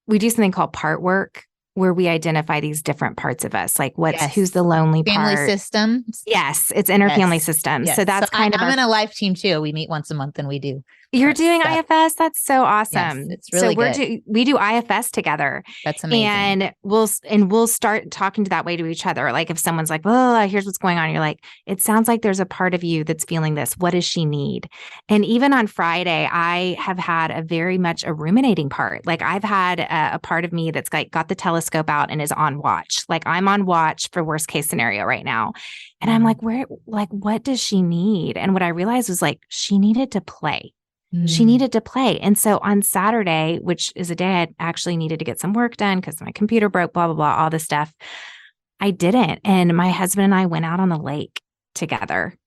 we do something called part work, where we identify these different parts of us, like who's the lonely family part. systems. Yes, it's inner family systems. Yes. So that's I'm in a life team too. We meet once a month and we do. You're doing stuff. IFS? That's so awesome. Yes, it's really good. We do IFS together. That's amazing. And we'll start talking to that way to each other. Like if someone's like, oh, here's what's going on. You're like, it sounds like there's a part of you that's feeling this. What does she need? And even on Friday, I have had a very much a ruminating part. Like I've had a part of me that's like got the telescope out and is on watch. Like I'm on watch for worst case scenario right now. And I'm like, what does she need? And what I realized was like, she needed to play. She needed to play. And so on Saturday, which is a day I actually needed to get some work done because my computer broke, blah, blah, blah, all this stuff, I didn't. And my husband and I went out on the lake together,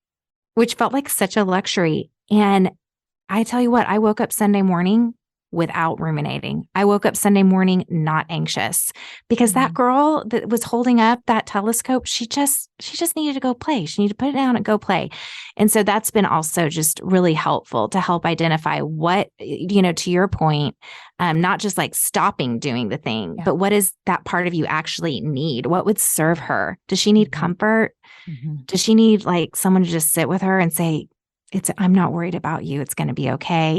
which felt like such a luxury. And I tell you what, I woke up Sunday morning without ruminating. I woke up Sunday morning not anxious because that girl that was holding up that telescope, she just needed to go play. She needed to put it down and go play. And so that's been also just really helpful to help identify what, to your point, not just like stopping doing the thing, but what does that part of you actually need? What would serve her? Does she need comfort? Does she need like someone to just sit with her and say, I'm not worried about you. It's going to be okay.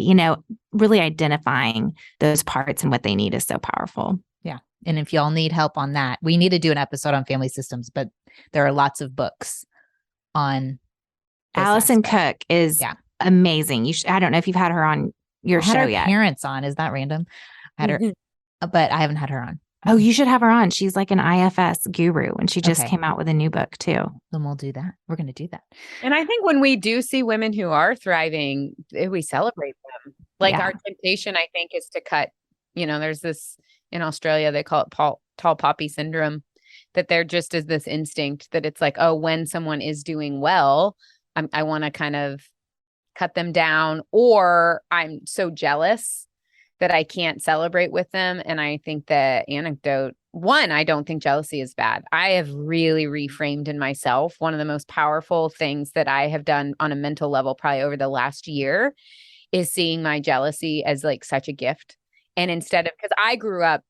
Really identifying those parts and what they need is so powerful. Yeah. And if y'all need help on that, we need to do an episode on family systems, but there are lots of books on. Allison Cook is amazing. I don't know if you've had her on your show yet. Parents on. Is that random? I had her, but I haven't had her on. Oh, you should have her on. She's like an IFS guru, and she just came out with a new book too. Then we'll do that. We're going to do that. And I think when we do see women who are thriving, we celebrate them. Like our temptation, I think, is to cut. There's this in Australia, they call it tall poppy syndrome, that there just is this instinct that it's like, oh, when someone is doing well, I want to kind of cut them down, or I'm so jealous that I can't celebrate with them. And I think the anecdote, one, I don't think jealousy is bad. I have really reframed in myself. One of the most powerful things that I have done on a mental level, probably over the last year, is seeing my jealousy as like such a gift. And instead of, because I grew up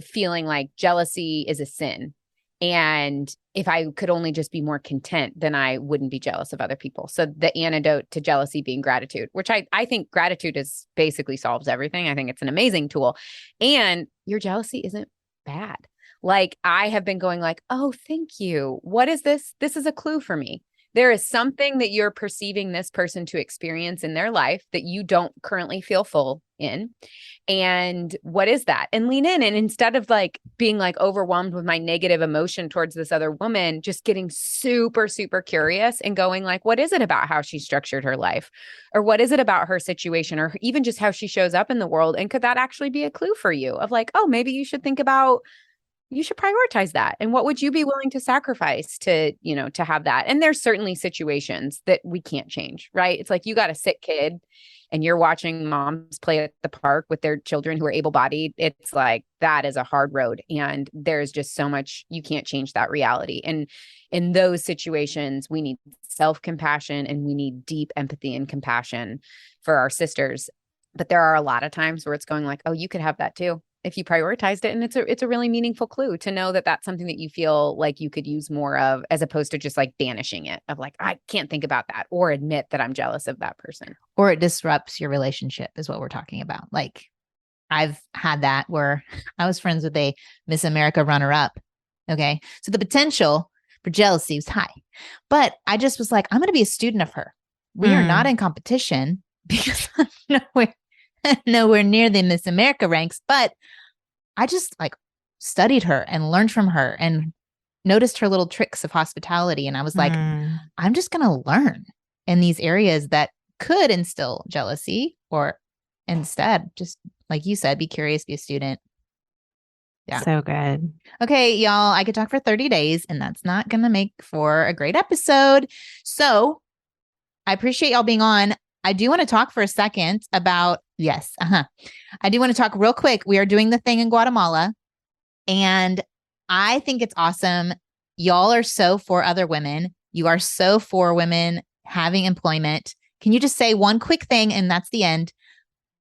feeling like jealousy is a sin. And if I could only just be more content, then I wouldn't be jealous of other people. So the antidote to jealousy being gratitude, which I think gratitude is basically solves everything. I think it's an amazing tool. And your jealousy isn't bad. Like I have been going like, oh, thank you. What is this? This is a clue for me. There is something that you're perceiving this person to experience in their life that you don't currently feel full in. And what is that? And lean in. And instead of like being like overwhelmed with my negative emotion towards this other woman, just getting super, super curious and going like, what is it about how she structured her life? Or what is it about her situation? Or even just how she shows up in the world? And could that actually be a clue for you of like, oh, maybe you should think about, you should prioritize that. And what would you be willing to sacrifice to have that? And there's certainly situations that we can't change, right? It's like you got a sick kid and you're watching moms play at the park with their children who are able-bodied, it's like, that is a hard road. And there's just so much, you can't change that reality. And in those situations, we need self-compassion and we need deep empathy and compassion for our sisters. But there are a lot of times where it's going like, oh, you could have that too, if you prioritized it. And it's a really meaningful clue to know that that's something that you feel like you could use more of, as opposed to just like banishing it of like, I can't think about that, or admit that I'm jealous of that person. Or it disrupts your relationship is what we're talking about. Like I've had that where I was friends with a Miss America runner-up. Okay. So the potential for jealousy was high, but I just was like, I'm going to be a student of her. We are not in competition because I'm nowhere near the Miss America ranks, but I just like studied her and learned from her and noticed her little tricks of hospitality. And I was like, I'm just going to learn in these areas that could instill jealousy, or instead, just like you said, be curious, be a student. Yeah. So good. Okay, y'all, I could talk for 30 days and that's not going to make for a great episode. So I appreciate y'all being on. I do want to talk for a second about, I do want to talk real quick. We are doing the thing in Guatemala and I think it's awesome. Y'all are so for other women. You are so for women having employment. Can you just say one quick thing and that's the end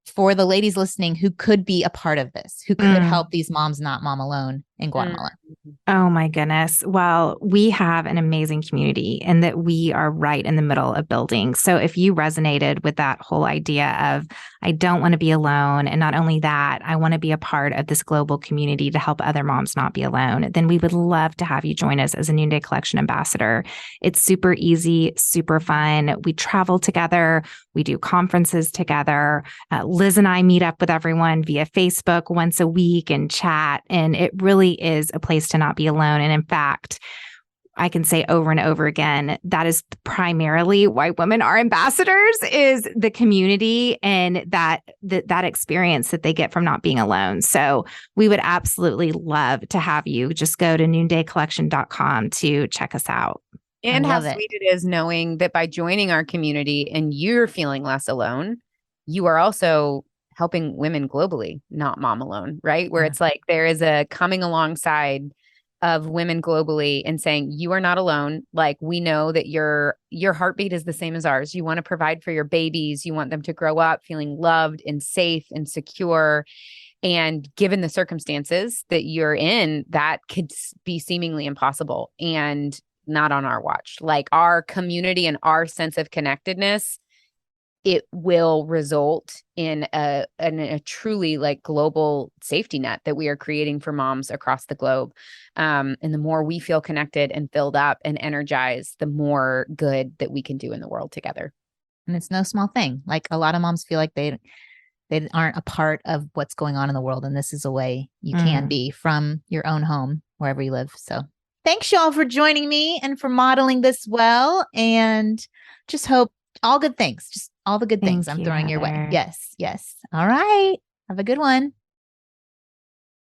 for the ladies listening who could be a part of this, who could help these moms not mom alone in Guatemala? Oh my goodness. Well, we have an amazing community and that we are right in the middle of building. So if you resonated with that whole idea of, I don't want to be alone, and not only that, I want to be a part of this global community to help other moms not be alone, then we would love to have you join us as a Noonday Collection ambassador. It's super easy, super fun. We travel together. We do conferences together. Liz and I meet up with everyone via Facebook once a week and chat. And it really is a place to not be alone. And in fact, I can say over and over again, that is primarily why women are ambassadors, is the community and that experience that they get from not being alone. So we would absolutely love to have you. Just go to noondaycollection.com to check us out. And how sweet it is knowing that by joining our community and you're feeling less alone, you are also helping women globally, not mom alone, right? Where it's like there is a coming alongside of women globally and saying, you are not alone. Like, we know that your heartbeat is the same as ours. You want to provide for your babies. You want them to grow up feeling loved and safe and secure. And given the circumstances that you're in, that could be seemingly impossible and not on our watch. Like, our community and our sense of connectedness, it will result in a truly like global safety net that we are creating for moms across the globe. And the more we feel connected and filled up and energized, the more good that we can do in the world together. And it's no small thing. Like, a lot of moms feel like they aren't a part of what's going on in the world. And this is a way you can be from your own home, wherever you live. So thanks y'all for joining me and for modeling this well, and just hope all good things, just all the good things I'm throwing your way. Yes. Yes. All right. Have a good one.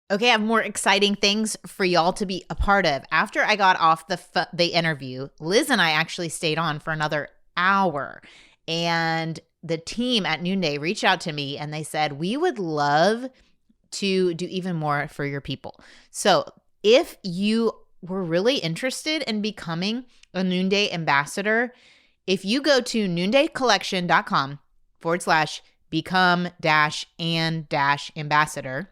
Okay. I have more exciting things for y'all to be a part of. After I got off the interview, Liz and I actually stayed on for another hour, and the team at Noonday reached out to me and they said, we would love to do even more for your people. So if you were really interested in becoming a Noonday ambassador, if you go to noondaycollection.com/become-and-ambassador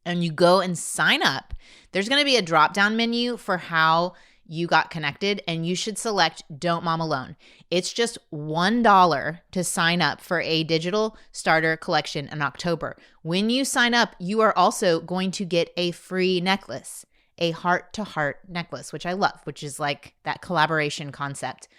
and you go and sign up, there's going to be a drop-down menu for how you got connected, and you should select Don't Mom Alone. It's just $1 to sign up for a digital starter collection in October. When you sign up, you are also going to get a free necklace, a heart-to-heart necklace, which I love, which is like that collaboration concept.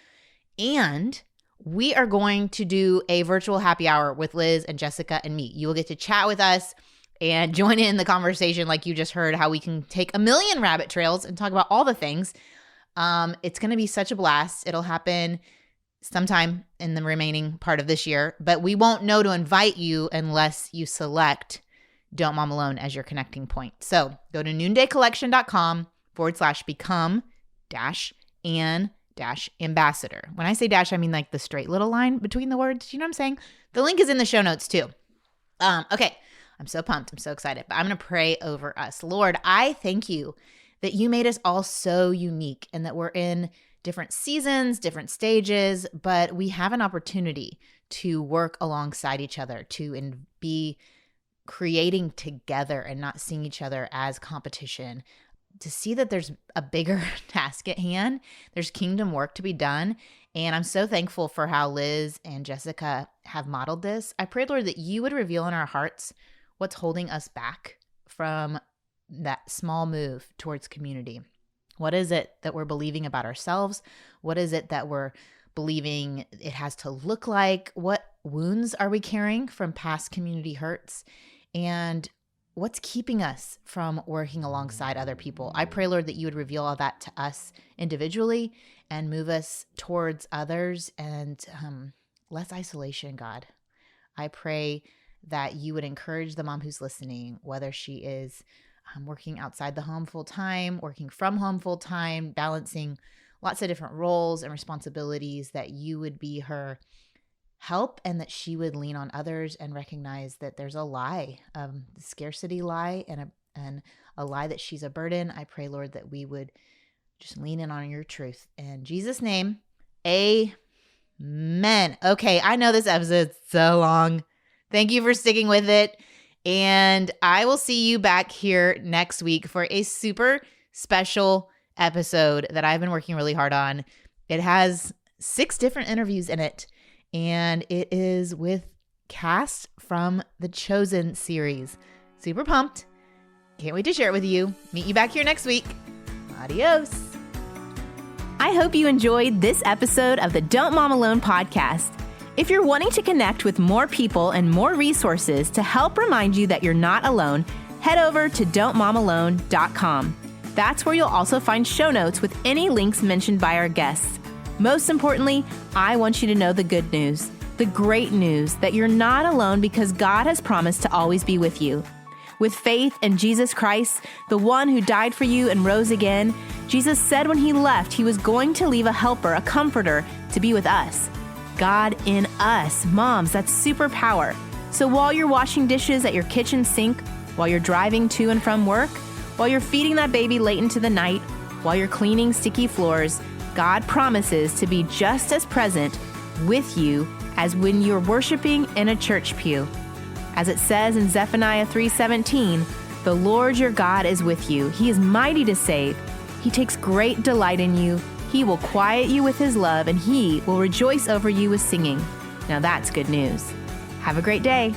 And we are going to do a virtual happy hour with Liz and Jessica and me. You will get to chat with us and join in the conversation like you just heard, how we can take a million rabbit trails and talk about all the things. It's going to be such a blast. It'll happen sometime in the remaining part of this year, but we won't know to invite you unless you select Don't Mom Alone as your connecting point. So go to noondaycollection.com/become-and ambassador. When I say dash, I mean like the straight little line between the words. You know what I'm saying? The link is in the show notes too. Okay. I'm so pumped. I'm so excited. But I'm going to pray over us. Lord, I thank you that you made us all so unique and that we're in different seasons, different stages, but we have an opportunity to work alongside each other, to be creating together and not seeing each other as competition, to see that there's a bigger task at hand. There's kingdom work to be done. And I'm so thankful for how Liz and Jessica have modeled this. I pray, Lord, that you would reveal in our hearts what's holding us back from that small move towards community. What is it that we're believing about ourselves? What is it that we're believing it has to look like? What wounds are we carrying from past community hurts? And what's keeping us from working alongside other people? I pray, Lord, that you would reveal all that to us individually and move us towards others and less isolation, God. I pray that you would encourage the mom who's listening, whether she is working outside the home full time, working from home full time, balancing lots of different roles and responsibilities, that you would be her help and that she would lean on others and recognize that there's a lie, the scarcity lie, and a lie that she's a burden. I pray, Lord, that we would just lean in on your truth. In Jesus' name, amen. Okay, I know this episode's so long. Thank you for sticking with it. And I will see you back here next week for a super special episode that I've been working really hard on. It has 6 different interviews in it, and it is with cast from the Chosen series. Super pumped. Can't wait to share it with you. Meet you back here next week. Adios. I hope you enjoyed this episode of the Don't Mom Alone podcast. If you're wanting to connect with more people and more resources to help remind you that you're not alone, head over to don'tmomalone.com. That's where you'll also find show notes with any links mentioned by our guests. Most importantly, I want you to know the good news, the great news that you're not alone because God has promised to always be with you. With faith in Jesus Christ, the one who died for you and rose again, Jesus said when he left, he was going to leave a helper, a comforter, to be with us. God in us. Moms, that's superpower. So while you're washing dishes at your kitchen sink, while you're driving to and from work, while you're feeding that baby late into the night, while you're cleaning sticky floors, God promises to be just as present with you as when you're worshiping in a church pew. As it says in Zephaniah 3:17, the Lord your God is with you. He is mighty to save. He takes great delight in you. He will quiet you with his love, and he will rejoice over you with singing. Now that's good news. Have a great day.